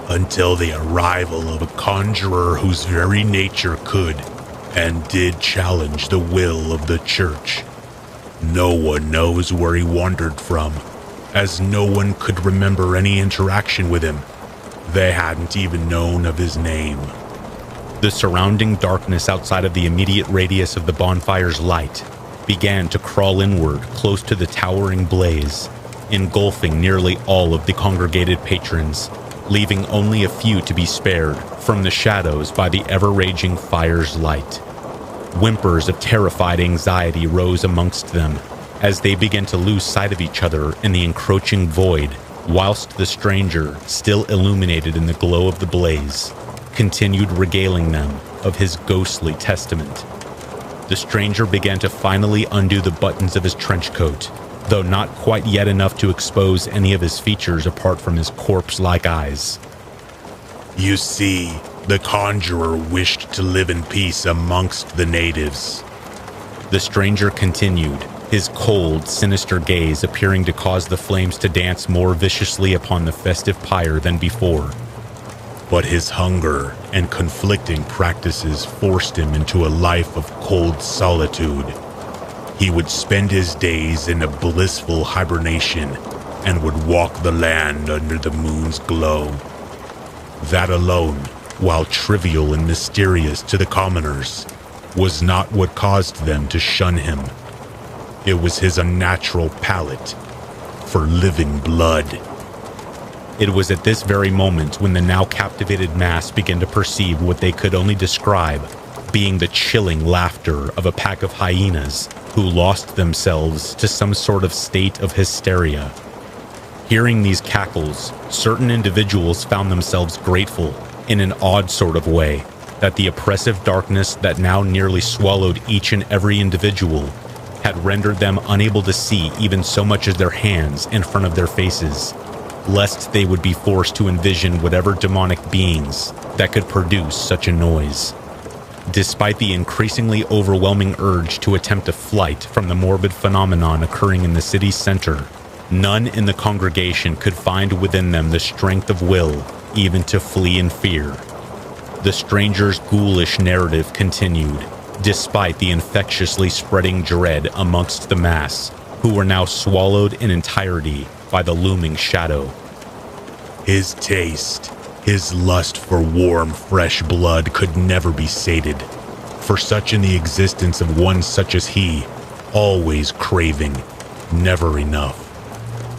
until the arrival of a conjurer whose very nature could and did challenge the will of the church. No one knows where he wandered from, as no one could remember any interaction with him. They hadn't even known of his name. The surrounding darkness outside of the immediate radius of the bonfire's light began to crawl inward close to the towering blaze, engulfing nearly all of the congregated patrons, leaving only a few to be spared from the shadows by the ever-raging fire's light. Whimpers of terrified anxiety rose amongst them as they began to lose sight of each other in the encroaching void, whilst the stranger, still illuminated in the glow of the blaze, continued regaling them of his ghostly testament. The stranger began to finally undo the buttons of his trench coat, though not quite yet enough to expose any of his features apart from his corpse-like eyes. You see, the conjurer wished to live in peace amongst the natives. The stranger continued, his cold, sinister gaze appearing to cause the flames to dance more viciously upon the festive pyre than before. But his hunger and conflicting practices forced him into a life of cold solitude. He would spend his days in a blissful hibernation and would walk the land under the moon's glow. That alone, while trivial and mysterious to the commoners, was not what caused them to shun him. It was his unnatural palate for living blood. It was at this very moment when the now captivated mass began to perceive what they could only describe being the chilling laughter of a pack of hyenas who lost themselves to some sort of state of hysteria. Hearing these cackles, certain individuals found themselves grateful, in an odd sort of way, that the oppressive darkness that now nearly swallowed each and every individual had rendered them unable to see even so much as their hands in front of their faces, lest they would be forced to envision whatever demonic beings that could produce such a noise. Despite the increasingly overwhelming urge to attempt a flight from the morbid phenomenon occurring in the city's center, none in the congregation could find within them the strength of will even to flee in fear. The stranger's ghoulish narrative continued, despite the infectiously spreading dread amongst the mass, who were now swallowed in entirety by the looming shadow. His taste, his lust for warm, fresh blood could never be sated, for such in the existence of one such as he, always craving, never enough.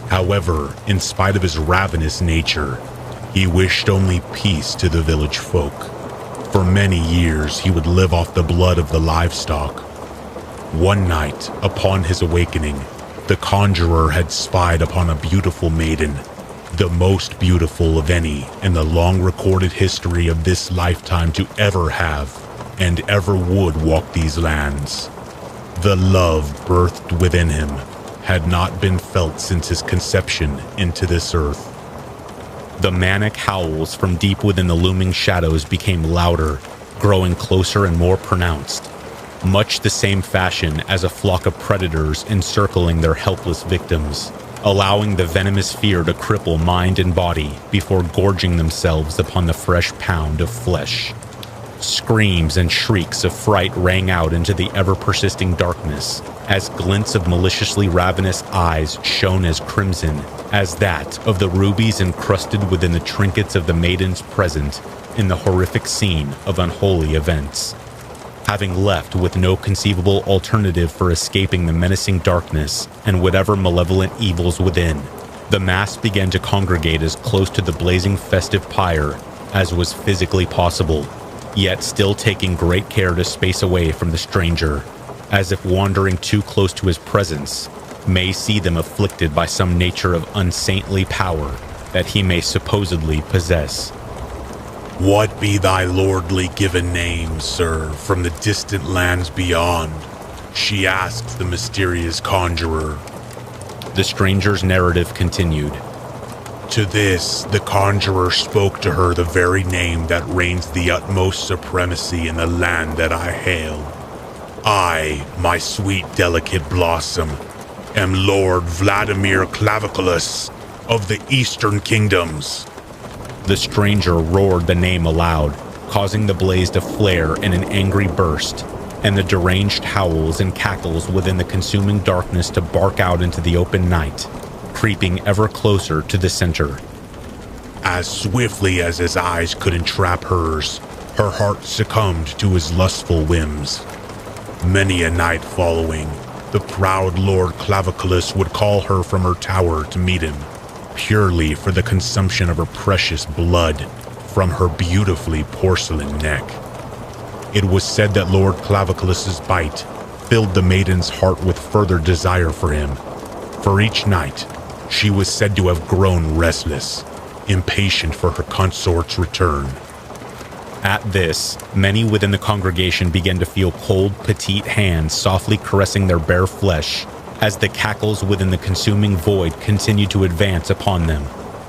However, in spite of his ravenous nature, he wished only peace to the village folk. For many years, he would live off the blood of the livestock. One night, upon his awakening, the conjurer had spied upon a beautiful maiden, the most beautiful of any in the long-recorded history of this lifetime to ever have and ever would walk these lands. The love birthed within him had not been felt since his conception into this earth. The manic howls from deep within the looming shadows became louder, growing closer and more pronounced, much the same fashion as a flock of predators encircling their helpless victims, allowing the venomous fear to cripple mind and body before gorging themselves upon the fresh pound of flesh. Screams and shrieks of fright rang out into the ever-persisting darkness as glints of maliciously ravenous eyes shone as crimson as that of the rubies encrusted within the trinkets of the maidens present in the horrific scene of unholy events. Having left with no conceivable alternative for escaping the menacing darkness and whatever malevolent evils within, the mass began to congregate as close to the blazing festive pyre as was physically possible, yet still taking great care to space away from the stranger, as if wandering too close to his presence may see them afflicted by some nature of unsaintly power that he may supposedly possess. "What be thy lordly given name, sir, from the distant lands beyond?" she asked the mysterious conjurer. The stranger's narrative continued. To this, the conjurer spoke to her the very name that reigns the utmost supremacy in the land that I hail. I, my sweet delicate blossom, am Lord Vladimir Claviculus of the Eastern Kingdoms. The stranger roared the name aloud, causing the blaze to flare in an angry burst, and the deranged howls and cackles within the consuming darkness to bark out into the open night, creeping ever closer to the center. As swiftly as his eyes could entrap hers, her heart succumbed to his lustful whims. Many a night following, the proud Lord Claviculus would call her from her tower to meet him, purely for the consumption of her precious blood from her beautifully porcelain neck. It was said that Lord Claviculus's bite filled the maiden's heart with further desire for him. For each night, she was said to have grown restless, impatient for her consort's return. At this, many within the congregation began to feel cold, petite hands softly caressing their bare flesh as the cackles within the consuming void continued to advance upon them.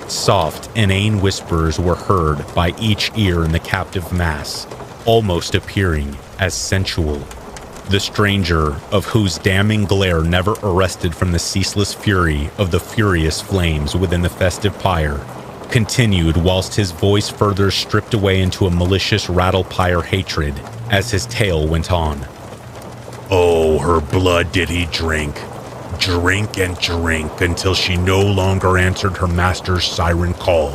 Soft, inane whispers were heard by each ear in the captive mass, almost appearing as sensual. The stranger, of whose damning glare never arrested from the ceaseless fury of the furious flames within the festive pyre, continued whilst his voice further stripped away into a malicious rattle-pyre hatred as his tale went on. Oh, her blood did he drink. Drink and drink until she no longer answered her master's siren call.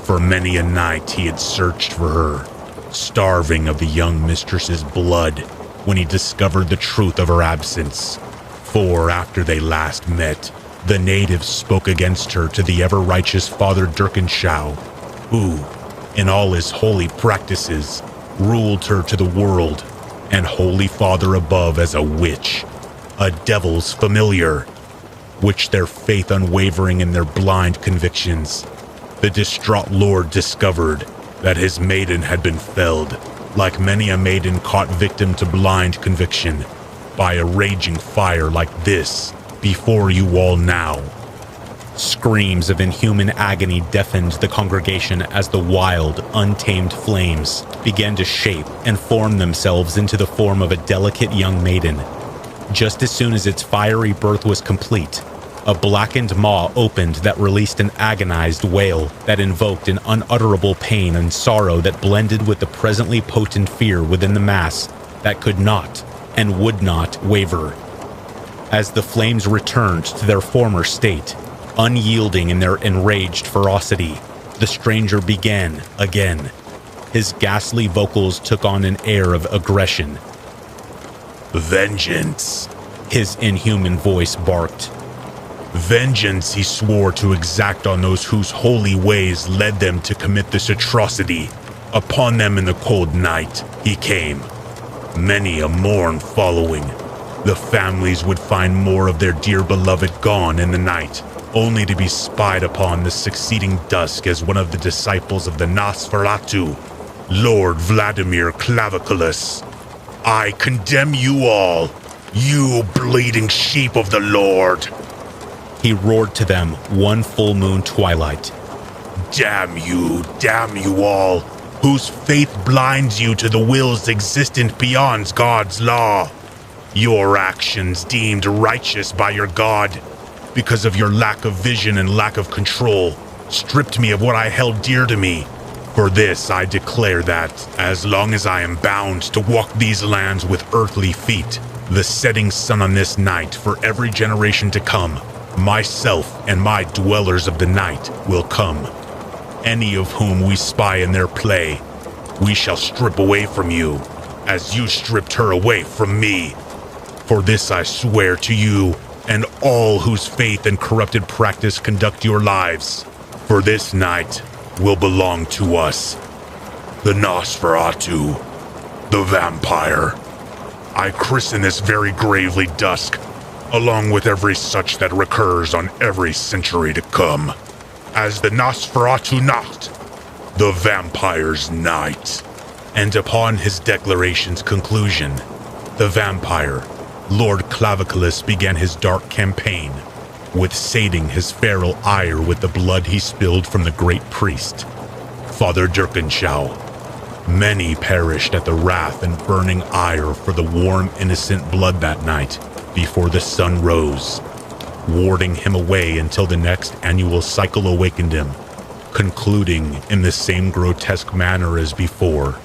For many a night he had searched for her, starving of the young mistress's blood when he discovered the truth of her absence. For after they last met, the natives spoke against her to the ever-righteous Father Dirkenschau, who, in all his holy practices, ruled her to the world, and Holy Father above as a witch, a devil's familiar, which their faith unwavering in their blind convictions, the distraught Lord discovered that his maiden had been felled, like many a maiden caught victim to blind conviction, by a raging fire like this, before you all now. Screams of inhuman agony deafened the congregation as the wild, untamed flames began to shape and form themselves into the form of a delicate young maiden. Just as soon as its fiery birth was complete, a blackened maw opened that released an agonized wail that invoked an unutterable pain and sorrow that blended with the presently potent fear within the mass that could not and would not waver. As the flames returned to their former state, unyielding in their enraged ferocity, the stranger began again. His ghastly vocals took on an air of aggression. Vengeance, his inhuman voice barked. Vengeance he swore to exact on those whose holy ways led them to commit this atrocity. Upon them in the cold night he came, many a morn following. The families would find more of their dear beloved gone in the night, only to be spied upon the succeeding dusk as one of the disciples of the Nosferatu, Lord Vladimir Claviculus. I condemn you all, you bleeding sheep of the Lord. He roared to them one full moon twilight. Damn you all, whose faith blinds you to the wills existent beyond God's law. Your actions deemed righteous by your God, because of your lack of vision and lack of control, stripped me of what I held dear to me. For this I declare that, as long as I am bound to walk these lands with earthly feet, the setting sun on this night for every generation to come, myself and my dwellers of the night will come. Any of whom we spy in their play, we shall strip away from you, as you stripped her away from me. For this I swear to you, and all whose faith and corrupted practice conduct your lives. For this night will belong to us, the Nosferatu, the vampire. I christen this very gravely dusk, along with every such that recurs on every century to come, as the Nosferatu Nacht, the vampire's night. And upon his declaration's conclusion, the vampire, Lord Claviculus, began his dark campaign, with sating his feral ire with the blood he spilled from the great priest, Father Dirkenschau. Many perished at the wrath and burning ire for the warm, innocent blood that night before the sun rose, warding him away until the next annual cycle awakened him, concluding in the same grotesque manner as before.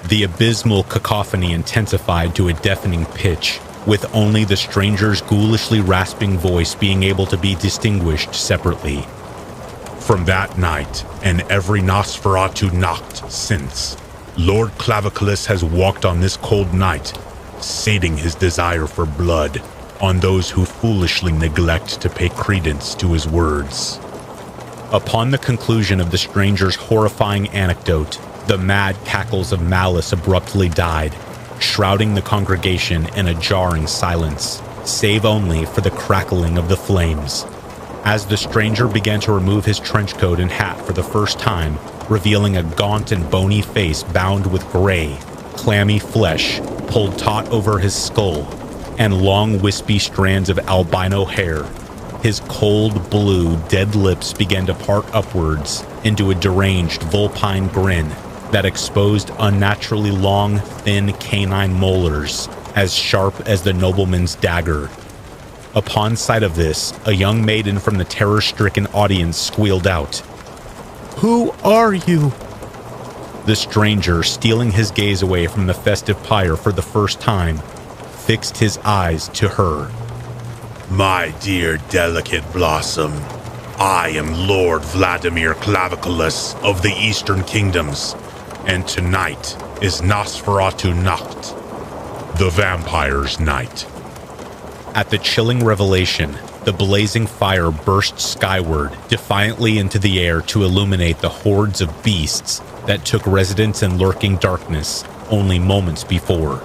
The abysmal cacophony intensified to a deafening pitch, with only the stranger's ghoulishly rasping voice being able to be distinguished separately. From that night, and every Nosferatu Nacht since, Lord Claviculus has walked on this cold night, sating his desire for blood on those who foolishly neglect to pay credence to his words. Upon the conclusion of the stranger's horrifying anecdote, the mad cackles of malice abruptly died, shrouding the congregation in a jarring silence, save only for the crackling of the flames. As the stranger began to remove his trench coat and hat for the first time, revealing a gaunt and bony face bound with gray, clammy flesh pulled taut over his skull, and long wispy strands of albino hair, his cold blue dead lips began to part upwards into a deranged vulpine grin that exposed unnaturally long, thin canine molars as sharp as the nobleman's dagger. Upon sight of this, a young maiden from the terror-stricken audience squealed out, "Who are you?" The stranger, stealing his gaze away from the festive pyre for the first time, fixed his eyes to her. My dear delicate blossom, I am Lord Vladimir Claviculus of the Eastern Kingdoms, and tonight is Nosferatu Nacht, the vampire's night. At the chilling revelation, the blazing fire burst skyward, defiantly into the air to illuminate the hordes of beasts that took residence in lurking darkness only moments before,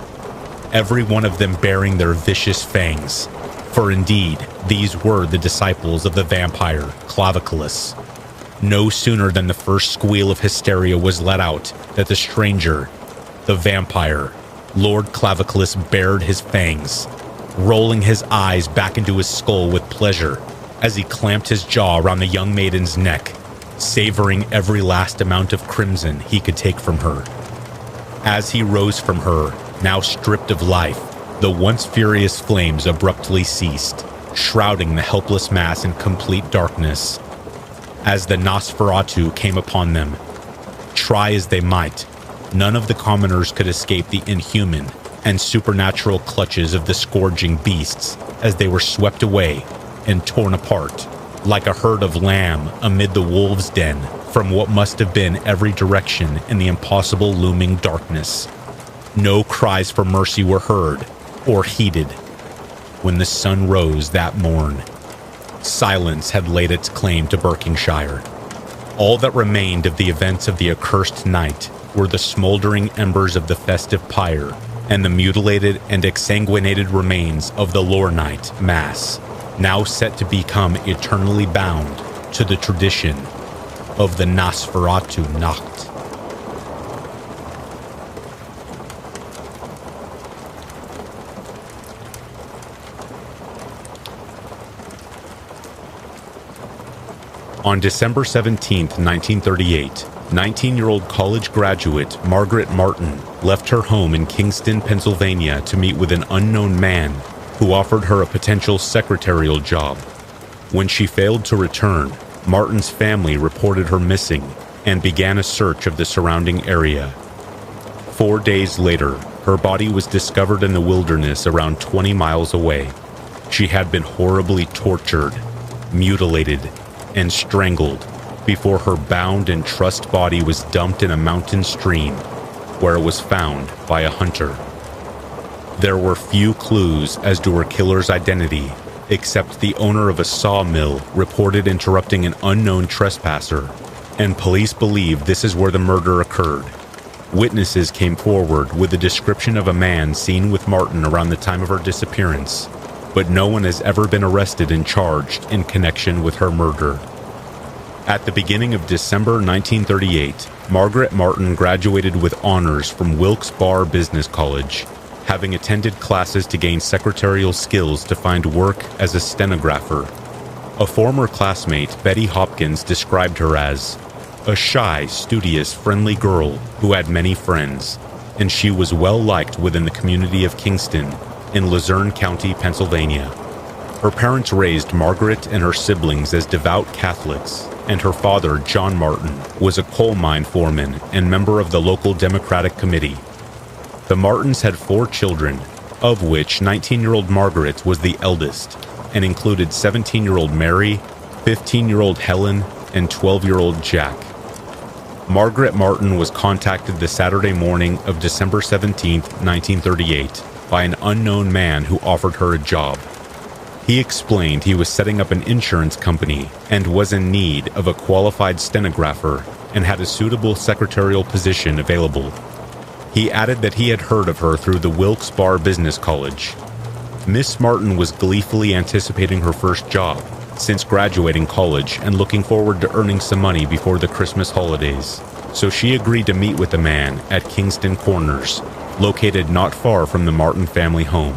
every one of them bearing their vicious fangs. For indeed, these were the disciples of the vampire, Claviculus. No sooner than the first squeal of hysteria was let out that the stranger, the vampire, Lord Claviculus, bared his fangs, rolling his eyes back into his skull with pleasure as he clamped his jaw around the young maiden's neck, savoring every last amount of crimson he could take from her. As he rose from her, now stripped of life, the once furious flames abruptly ceased, shrouding the helpless mass in complete darkness. As the Nosferatu came upon them, try as they might, none of the commoners could escape the inhuman and supernatural clutches of the scourging beasts as they were swept away and torn apart, like a herd of lamb amid the wolves' den from what must have been every direction in the impossible looming darkness. No cries for mercy were heard or heeded when the sun rose that morn. Silence had laid its claim to Berkshire. All that remained of the events of the accursed night were the smoldering embers of the festive pyre and the mutilated and exsanguinated remains of the lore night mass, now set to become eternally bound to the tradition of the Nosferatu Nacht. On December 17, 1938, 19-year-old college graduate Margaret Martin left her home in Kingston, Pennsylvania to meet with an unknown man who offered her a potential secretarial job. When she failed to return, Martin's family reported her missing and began a search of the surrounding area. 4 days later, her body was discovered in the wilderness around 20 miles away. She had been horribly tortured, mutilated, and strangled before her bound and trussed body was dumped in a mountain stream where it was found by a hunter. There were few clues as to her killer's identity, except the owner of a sawmill reported interrupting an unknown trespasser, and police believe this is where the murder occurred. Witnesses came forward with a description of a man seen with Martin around the time of her disappearance, but no one has ever been arrested and charged in connection with her murder. At the beginning of December 1938, Margaret Martin graduated with honors from Wilkes-Barre Business College, having attended classes to gain secretarial skills to find work as a stenographer. A former classmate, Betty Hopkins, described her as a shy, studious, friendly girl who had many friends, and she was well liked within the community of Kingston in Luzerne County, Pennsylvania. Her parents raised Margaret and her siblings as devout Catholics, and her father, John Martin, was a coal mine foreman and member of the local Democratic Committee. The Martins had 4 children, of which 19-year-old Margaret was the eldest, and included 17-year-old Mary, 15-year-old Helen, and 12-year-old Jack. Margaret Martin was contacted the Saturday morning of December 17, 1938, by an unknown man who offered her a job. He explained he was setting up an insurance company and was in need of a qualified stenographer and had a suitable secretarial position available. He added that he had heard of her through the Wilkes-Barre Business College. Miss Martin was gleefully anticipating her first job since graduating college and looking forward to earning some money before the Christmas holidays, so she agreed to meet with the man at Kingston Corners, located not far from the Martin family home.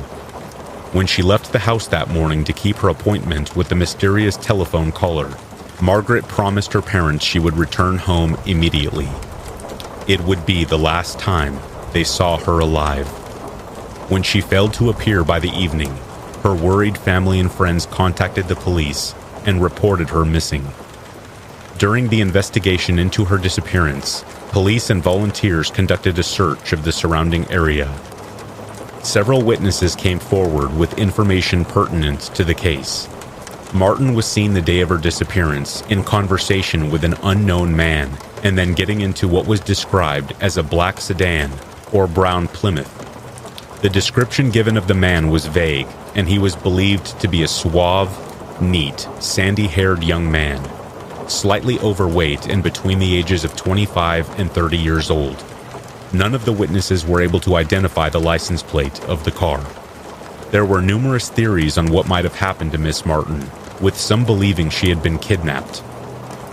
When she left the house that morning to keep her appointment with the mysterious telephone caller, Margaret promised her parents she would return home immediately. It would be the last time they saw her alive. When she failed to appear by the evening, her worried family and friends contacted the police and reported her missing. During the investigation into her disappearance, police and volunteers conducted a search of the surrounding area. Several witnesses came forward with information pertinent to the case. Martin was seen the day of her disappearance in conversation with an unknown man and then getting into what was described as a black sedan or brown Plymouth. The description given of the man was vague, and he was believed to be a suave, neat, sandy-haired young man, slightly overweight and between the ages of 25 and 30 years old. None of the witnesses were able to identify the license plate of the car. There were numerous theories on what might have happened to Miss Martin, with some believing she had been kidnapped.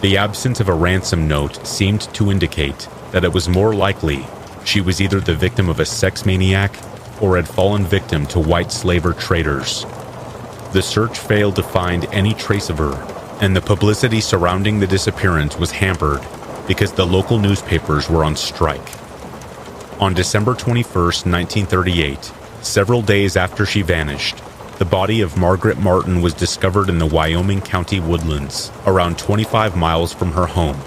The absence of a ransom note seemed to indicate that it was more likely she was either the victim of a sex maniac or had fallen victim to white slaver traders. The search failed to find any trace of her, and the publicity surrounding the disappearance was hampered because the local newspapers were on strike. On December 21, 1938, several days after she vanished, the body of Margaret Martin was discovered in the Wyoming County woodlands, around 25 miles from her home.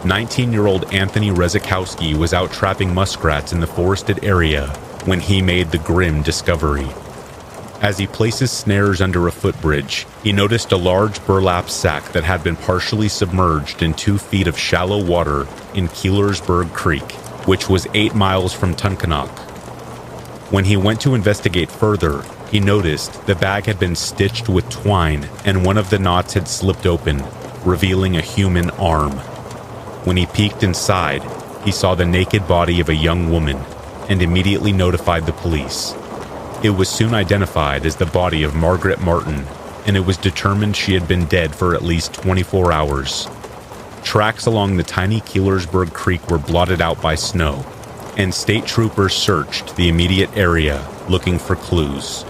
19-year-old Anthony Rezikowski was out trapping muskrats in the forested area when he made the grim discovery. As he places snares under a footbridge, he noticed a large burlap sack that had been partially submerged in 2 feet of shallow water in Keelersburg Creek, which was 8 miles from Tunkhannock. When he went to investigate further, he noticed the bag had been stitched with twine and one of the knots had slipped open, revealing a human arm. When he peeked inside, he saw the naked body of a young woman and immediately notified the police. It was soon identified as the body of Margaret Martin, and it was determined she had been dead for at least 24 hours. Tracks along the tiny Keelersburg Creek were blotted out by snow, and state troopers searched the immediate area looking for clues.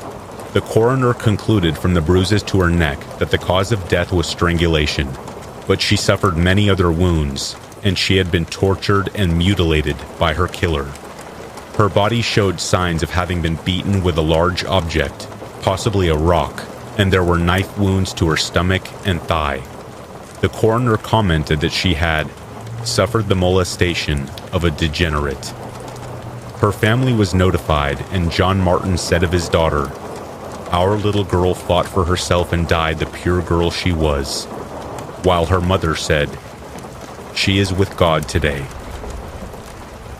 The coroner concluded from the bruises to her neck that the cause of death was strangulation, but she suffered many other wounds, and she had been tortured and mutilated by her killer. Her body showed signs of having been beaten with a large object, possibly a rock, and there were knife wounds to her stomach and thigh. The coroner commented that she had suffered the molestation of a degenerate. Her family was notified, and John Martin said of his daughter, "Our little girl fought for herself and died the pure girl she was," while her mother said, "She is with God today."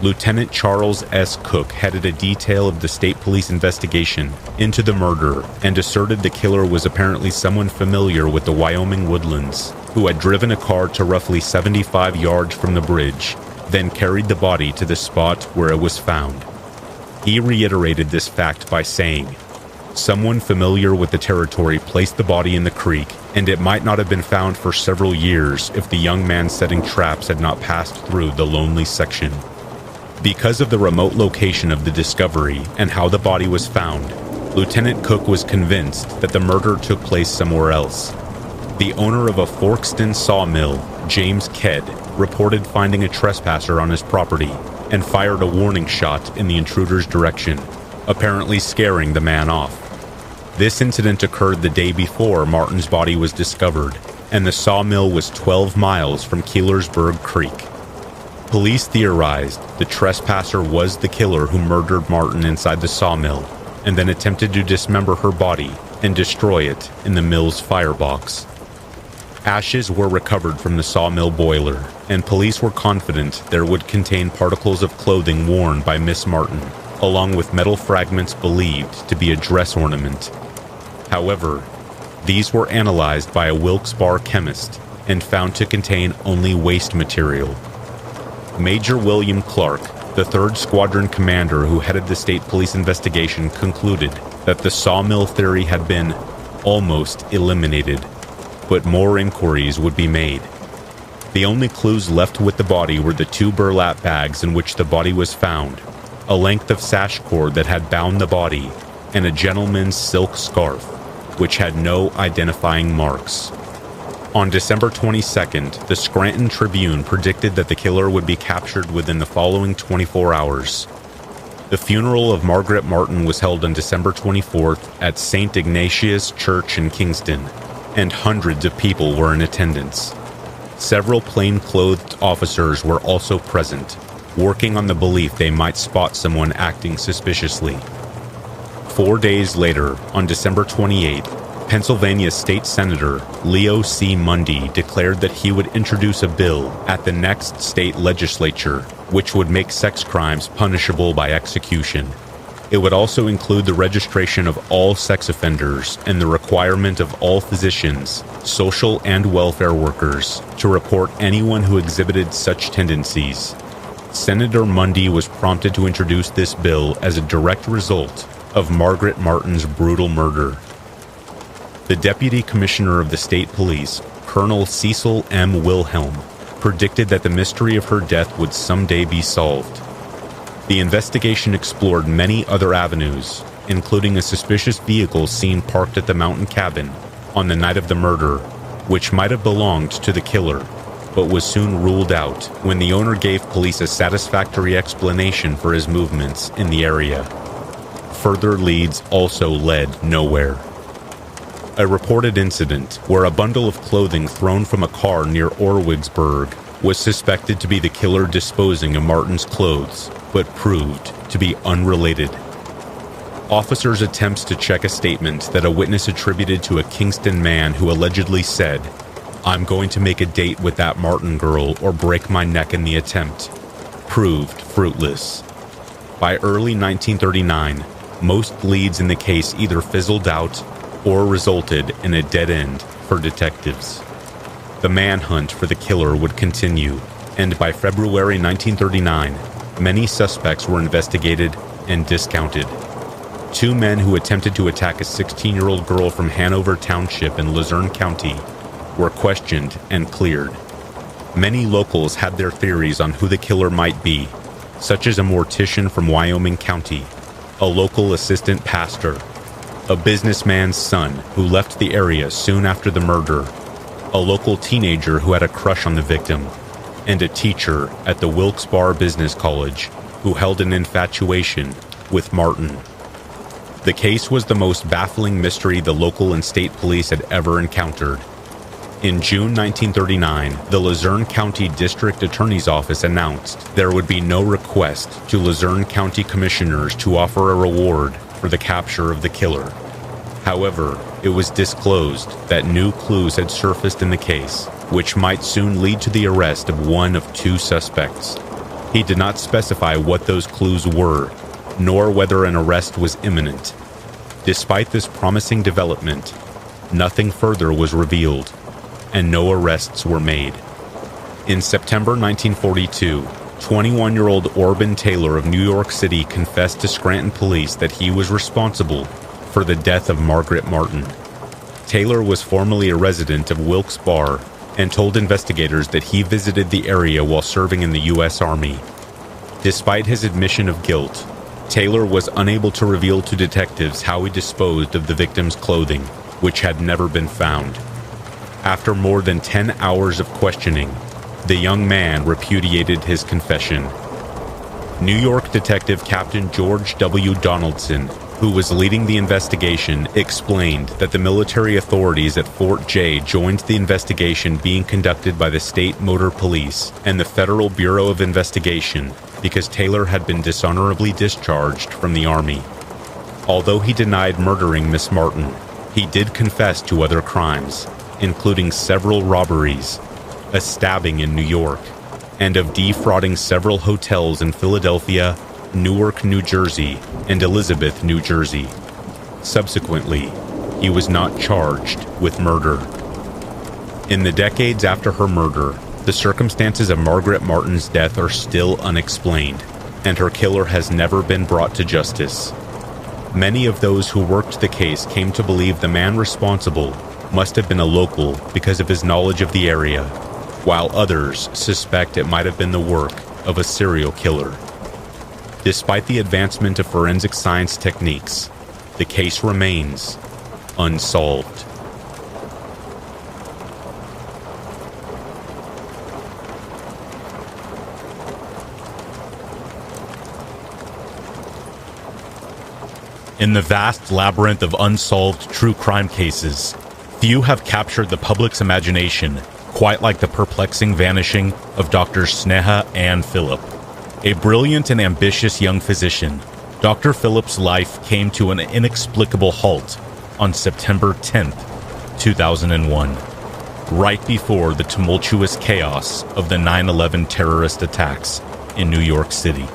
Lieutenant Charles S. Cook headed a detail of the state police investigation into the murder and asserted the killer was apparently someone familiar with the Wyoming woodlands, who had driven a car to roughly 75 yards from the bridge, then carried the body to the spot where it was found. He reiterated this fact by saying, "Someone familiar with the territory placed the body in the creek, and it might not have been found for several years if the young man setting traps had not passed through the lonely section." Because of the remote location of the discovery and how the body was found, Lieutenant Cook was convinced that the murder took place somewhere else. The owner of a Forkston sawmill, James Kedd, reported finding a trespasser on his property and fired a warning shot in the intruder's direction, apparently scaring the man off. This incident occurred the day before Martin's body was discovered, and the sawmill was 12 miles from Keelersburg Creek. Police theorized the trespasser was the killer who murdered Martin inside the sawmill and then attempted to dismember her body and destroy it in the mill's firebox. Ashes were recovered from the sawmill boiler, and police were confident there would contain particles of clothing worn by Miss Martin, along with metal fragments believed to be a dress ornament. However, these were analyzed by a Wilkes-Barre chemist and found to contain only waste material. Major William Clark, the 3rd Squadron commander who headed the state police investigation, concluded that the sawmill theory had been almost eliminated, but more inquiries would be made. The only clues left with the body were the 2 burlap bags in which the body was found, a length of sash cord that had bound the body, and a gentleman's silk scarf, which had no identifying marks. On December 22nd, the Scranton Tribune predicted that the killer would be captured within the following 24 hours. The funeral of Margaret Martin was held on December 24th at St. Ignatius Church in Kingston, and hundreds of people were in attendance. Several plain-clothed officers were also present, working on the belief they might spot someone acting suspiciously. 4 days later, on December 28th, Pennsylvania State Senator Leo C. Mundy declared that he would introduce a bill at the next state legislature which would make sex crimes punishable by execution. It would also include the registration of all sex offenders and the requirement of all physicians, social and welfare workers to report anyone who exhibited such tendencies. Senator Mundy was prompted to introduce this bill as a direct result of Margaret Martin's brutal murder. The Deputy Commissioner of the State Police, Colonel Cecil M. Wilhelm, predicted that the mystery of her death would someday be solved. The investigation explored many other avenues, including a suspicious vehicle seen parked at the mountain cabin on the night of the murder, which might have belonged to the killer, but was soon ruled out when the owner gave police a satisfactory explanation for his movements in the area. Further leads also led nowhere. A reported incident where a bundle of clothing thrown from a car near Orwigsburg was suspected to be the killer disposing of Martin's clothes, but proved to be unrelated. Officers' attempts to check a statement that a witness attributed to a Kingston man who allegedly said, "I'm going to make a date with that Martin girl or break my neck in the attempt," proved fruitless. By early 1939, most leads in the case either fizzled out or resulted in a dead end for detectives. The manhunt for the killer would continue, and by February 1939, many suspects were investigated and discounted. 2 men who attempted to attack a 16-year-old girl from Hanover Township in Luzerne County were questioned and cleared. Many locals had their theories on who the killer might be, such as a mortician from Wyoming County, a local assistant pastor, a businessman's son who left the area soon after the murder, a local teenager who had a crush on the victim, and a teacher at the Wilkes-Barre Business College who held an infatuation with Martin. The case was the most baffling mystery the local and state police had ever encountered. In June 1939, the Luzerne County District Attorney's Office announced there would be no request to Luzerne County Commissioners to offer a reward for the capture of the killer. However, it was disclosed that new clues had surfaced in the case, which might soon lead to the arrest of one of 2 suspects. He did not specify what those clues were, nor whether an arrest was imminent. Despite this promising development, nothing further was revealed, and no arrests were made. In September 1942, 21-year-old Orban Taylor of New York City confessed to Scranton police that he was responsible for the death of Margaret Martin. Taylor was formerly a resident of Wilkes-Barre and told investigators that he visited the area while serving in the U.S. Army. Despite his admission of guilt, Taylor was unable to reveal to detectives how he disposed of the victim's clothing, which had never been found. After more than 10 hours of questioning, the young man repudiated his confession. New York detective Captain George W. Donaldson, who was leading the investigation, explained that the military authorities at Fort J joined the investigation being conducted by the State Motor Police and the Federal Bureau of Investigation because Taylor had been dishonorably discharged from the Army. Although he denied murdering Miss Martin, he did confess to other crimes, including several robberies, a stabbing in New York, and of defrauding several hotels in Philadelphia, Newark, New Jersey, and Elizabeth, New Jersey. Subsequently, he was not charged with murder. In the decades after her murder, the circumstances of Margaret Martin's death are still unexplained, and her killer has never been brought to justice. Many of those who worked the case came to believe the man responsible must have been a local because of his knowledge of the area, while others suspect it might have been the work of a serial killer. Despite the advancement of forensic science techniques, the case remains unsolved. In the vast labyrinth of unsolved true crime cases, few have captured the public's imagination quite like the perplexing vanishing of Dr. Sneha Ann Phillip. A brilliant and ambitious young physician, Dr. Phillip's life came to an inexplicable halt on September 10, 2001, right before the tumultuous chaos of the 9/11 terrorist attacks in New York City.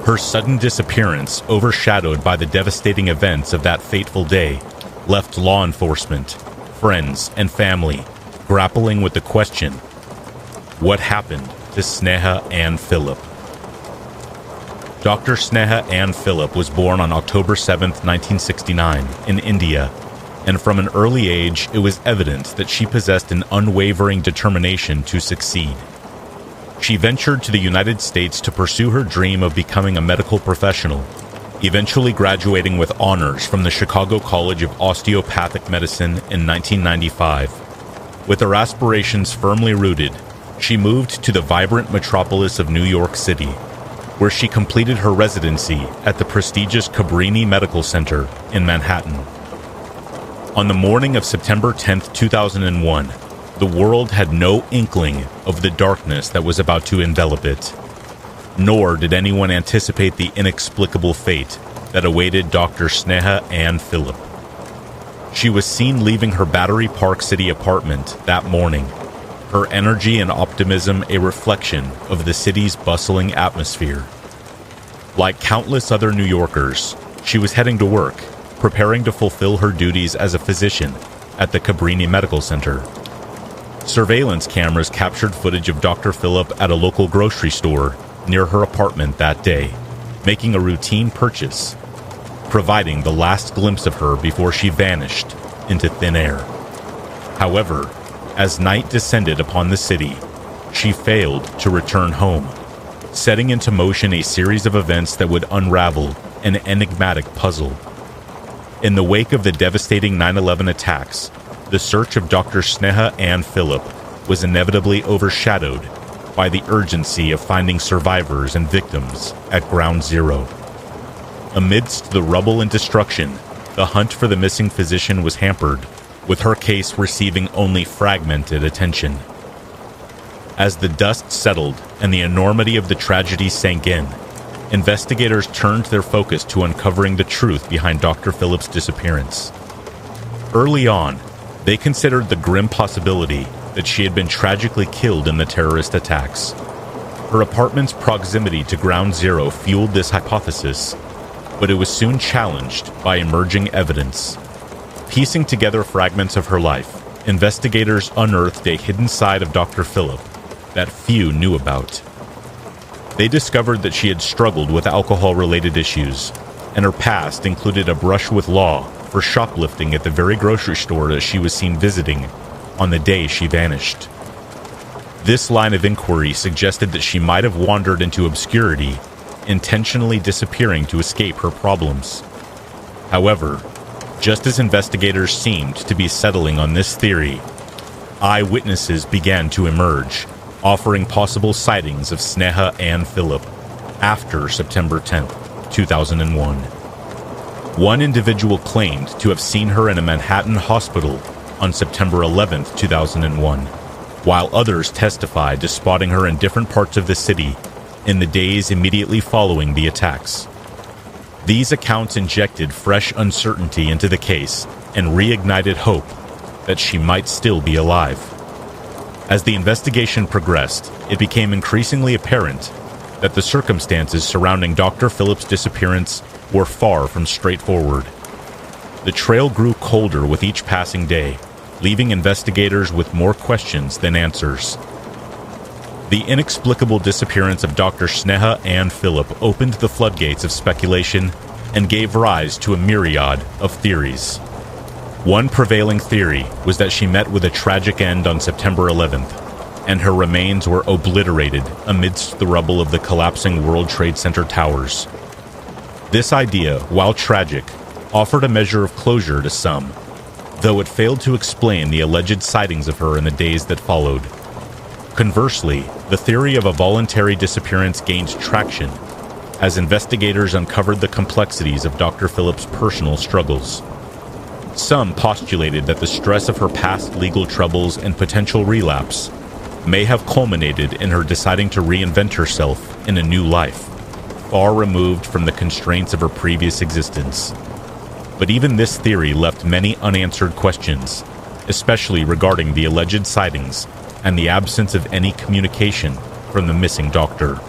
Her sudden disappearance, overshadowed by the devastating events of that fateful day, left law enforcement, friends, and family grappling with the question, what happened to Sneha Ann Phillip? Dr. Sneha Ann Phillip was born on October 7, 1969, in India, and from an early age it was evident that she possessed an unwavering determination to succeed. She ventured to the United States to pursue her dream of becoming a medical professional, eventually graduating with honors from the Chicago College of Osteopathic Medicine in 1995. With her aspirations firmly rooted, she moved to the vibrant metropolis of New York City, where she completed her residency at the prestigious Cabrini Medical Center in Manhattan. On the morning of September 10, 2001, the world had no inkling of the darkness that was about to envelop it. Nor did anyone anticipate the inexplicable fate that awaited Dr. Sneha Ann Phillip. She was seen leaving her Battery Park City apartment that morning, her energy and optimism a reflection of the city's bustling atmosphere. Like countless other New Yorkers, she was heading to work, preparing to fulfill her duties as a physician at the Cabrini Medical Center. Surveillance cameras captured footage of Dr. Phillip at a local grocery store near her apartment that day, making a routine purchase, providing the last glimpse of her before she vanished into thin air. However, as night descended upon the city, she failed to return home, setting into motion a series of events that would unravel an enigmatic puzzle. In the wake of the devastating 9/11 attacks, the search of Dr. Sneha Ann Phillip was inevitably overshadowed by the urgency of finding survivors and victims at Ground Zero. Amidst the rubble and destruction, the hunt for the missing physician was hampered, with her case receiving only fragmented attention. As the dust settled and the enormity of the tragedy sank in, investigators turned their focus to uncovering the truth behind Dr. Phillip's disappearance. Early on, they considered the grim possibility that she had been tragically killed in the terrorist attacks. Her apartment's proximity to Ground Zero fueled this hypothesis, but it was soon challenged by emerging evidence. Piecing together fragments of her life, investigators unearthed a hidden side of Dr. Phillip that few knew about. They discovered that she had struggled with alcohol-related issues, and her past included a brush with law for shoplifting at the very grocery store that she was seen visiting on the day she vanished. This line of inquiry suggested that she might have wandered into obscurity, intentionally disappearing to escape her problems. However, just as investigators seemed to be settling on this theory, eyewitnesses began to emerge, offering possible sightings of Sneha Ann Phillip after September 10, 2001. One individual claimed to have seen her in a Manhattan hospital on September 11, 2001, while others testified to spotting her in different parts of the city in the days immediately following the attacks. These accounts injected fresh uncertainty into the case and reignited hope that she might still be alive. As the investigation progressed, it became increasingly apparent that the circumstances surrounding Dr. Phillip's disappearance were far from straightforward. The trail grew colder with each passing day, leaving investigators with more questions than answers. The inexplicable disappearance of Dr. Sneha Ann Phillip opened the floodgates of speculation and gave rise to a myriad of theories. One prevailing theory was that she met with a tragic end on September 11th, and her remains were obliterated amidst the rubble of the collapsing World Trade Center towers. This idea, while tragic, offered a measure of closure to some, though it failed to explain the alleged sightings of her in the days that followed. Conversely, the theory of a voluntary disappearance gained traction as investigators uncovered the complexities of Dr. Phillip's personal struggles. Some postulated that the stress of her past legal troubles and potential relapse may have culminated in her deciding to reinvent herself in a new life, far removed from the constraints of her previous existence. But even this theory left many unanswered questions, especially regarding the alleged sightings and the absence of any communication from the missing doctor.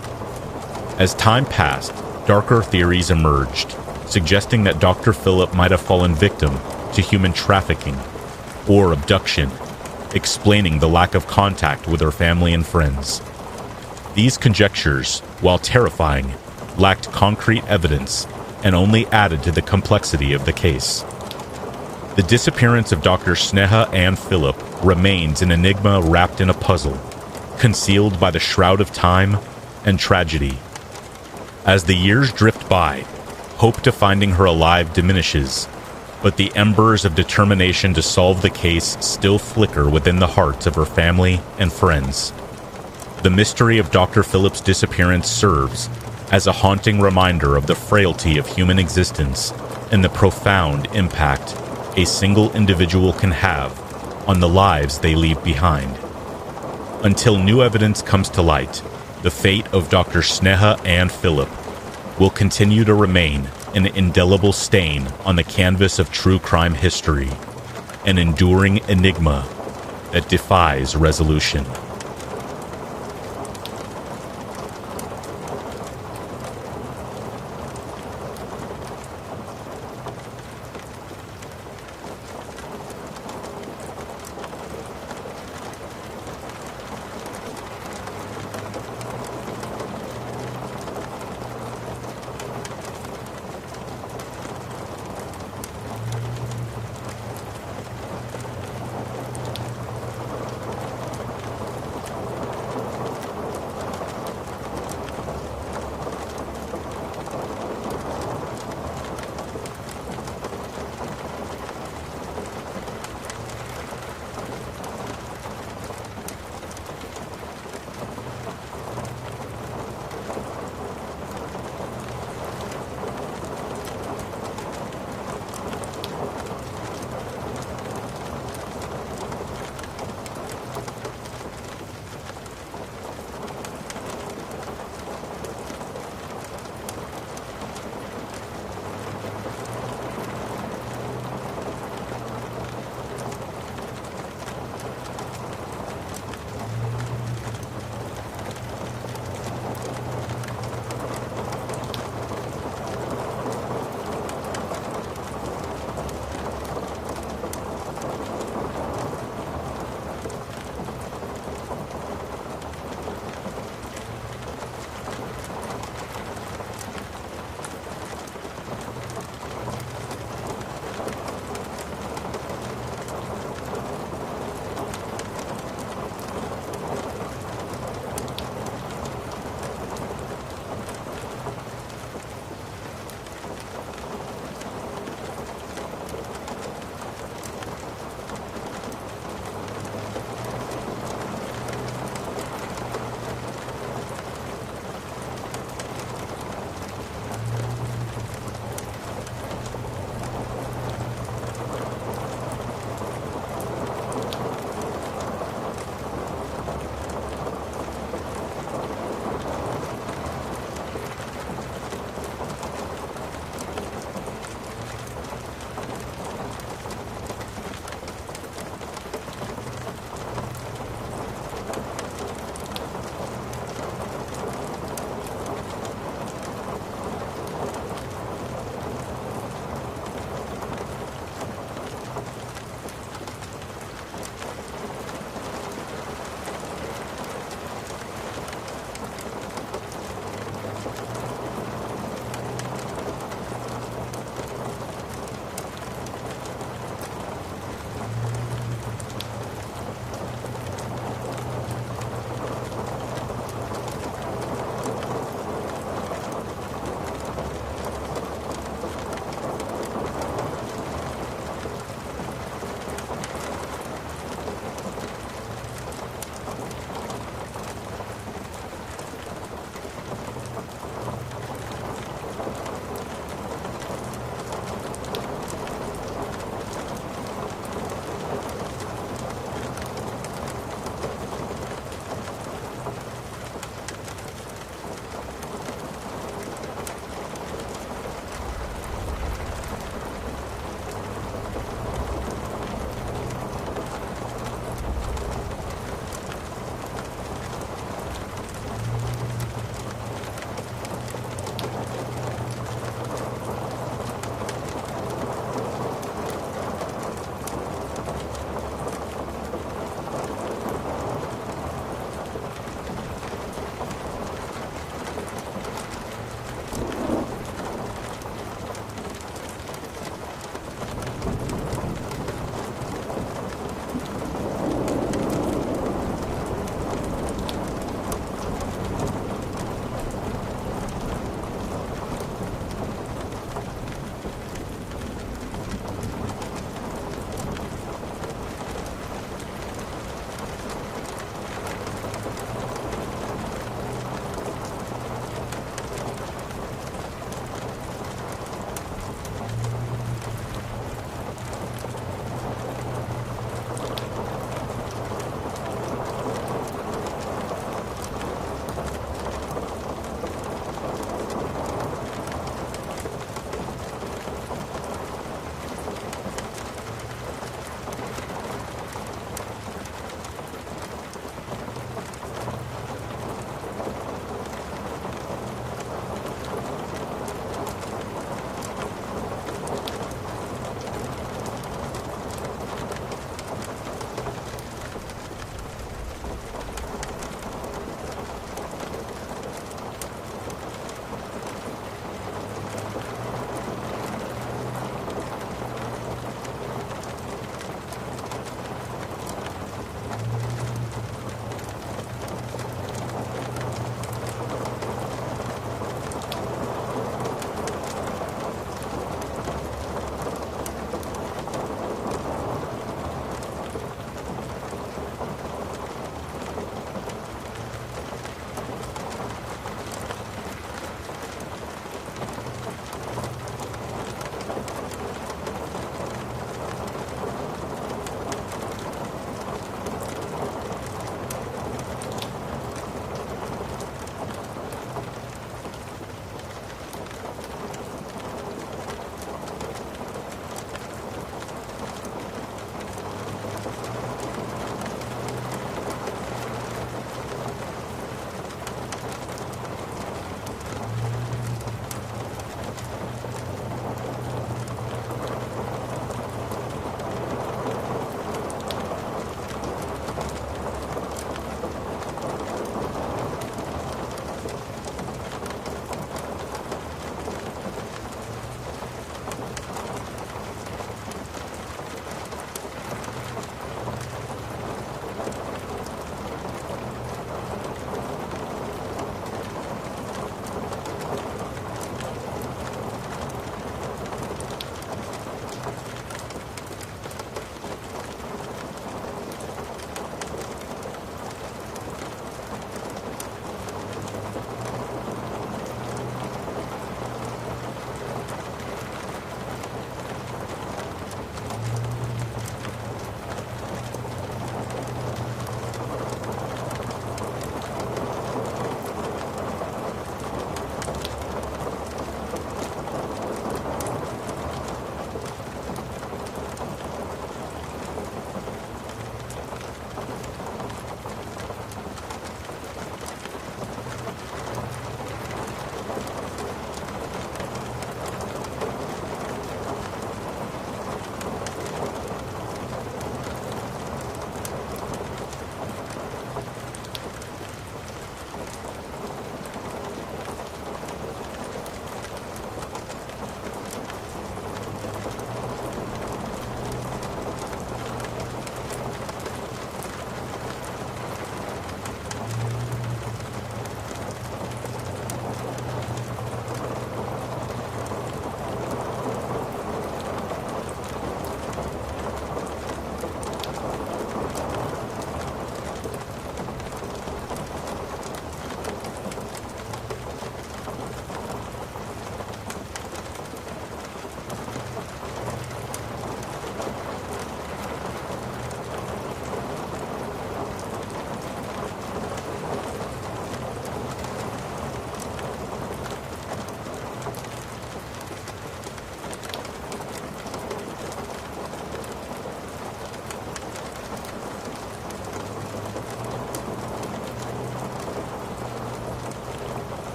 As time passed, darker theories emerged, suggesting that Dr. Phillip might have fallen victim to human trafficking or abduction, explaining the lack of contact with her family and friends. These conjectures, while terrifying, lacked concrete evidence and only added to the complexity of the case. The disappearance of Dr. Sneha Ann Phillip remains an enigma wrapped in a puzzle, concealed by the shroud of time and tragedy. As the years drift by, hope to finding her alive diminishes, but the embers of determination to solve the case still flicker within the hearts of her family and friends. The mystery of Dr. Phillip's disappearance serves as a haunting reminder of the frailty of human existence and the profound impact a single individual can have on the lives they leave behind. Until new evidence comes to light, the fate of Dr. Sneha Ann Phillip will continue to remain an indelible stain on the canvas of true crime history, an enduring enigma that defies resolution.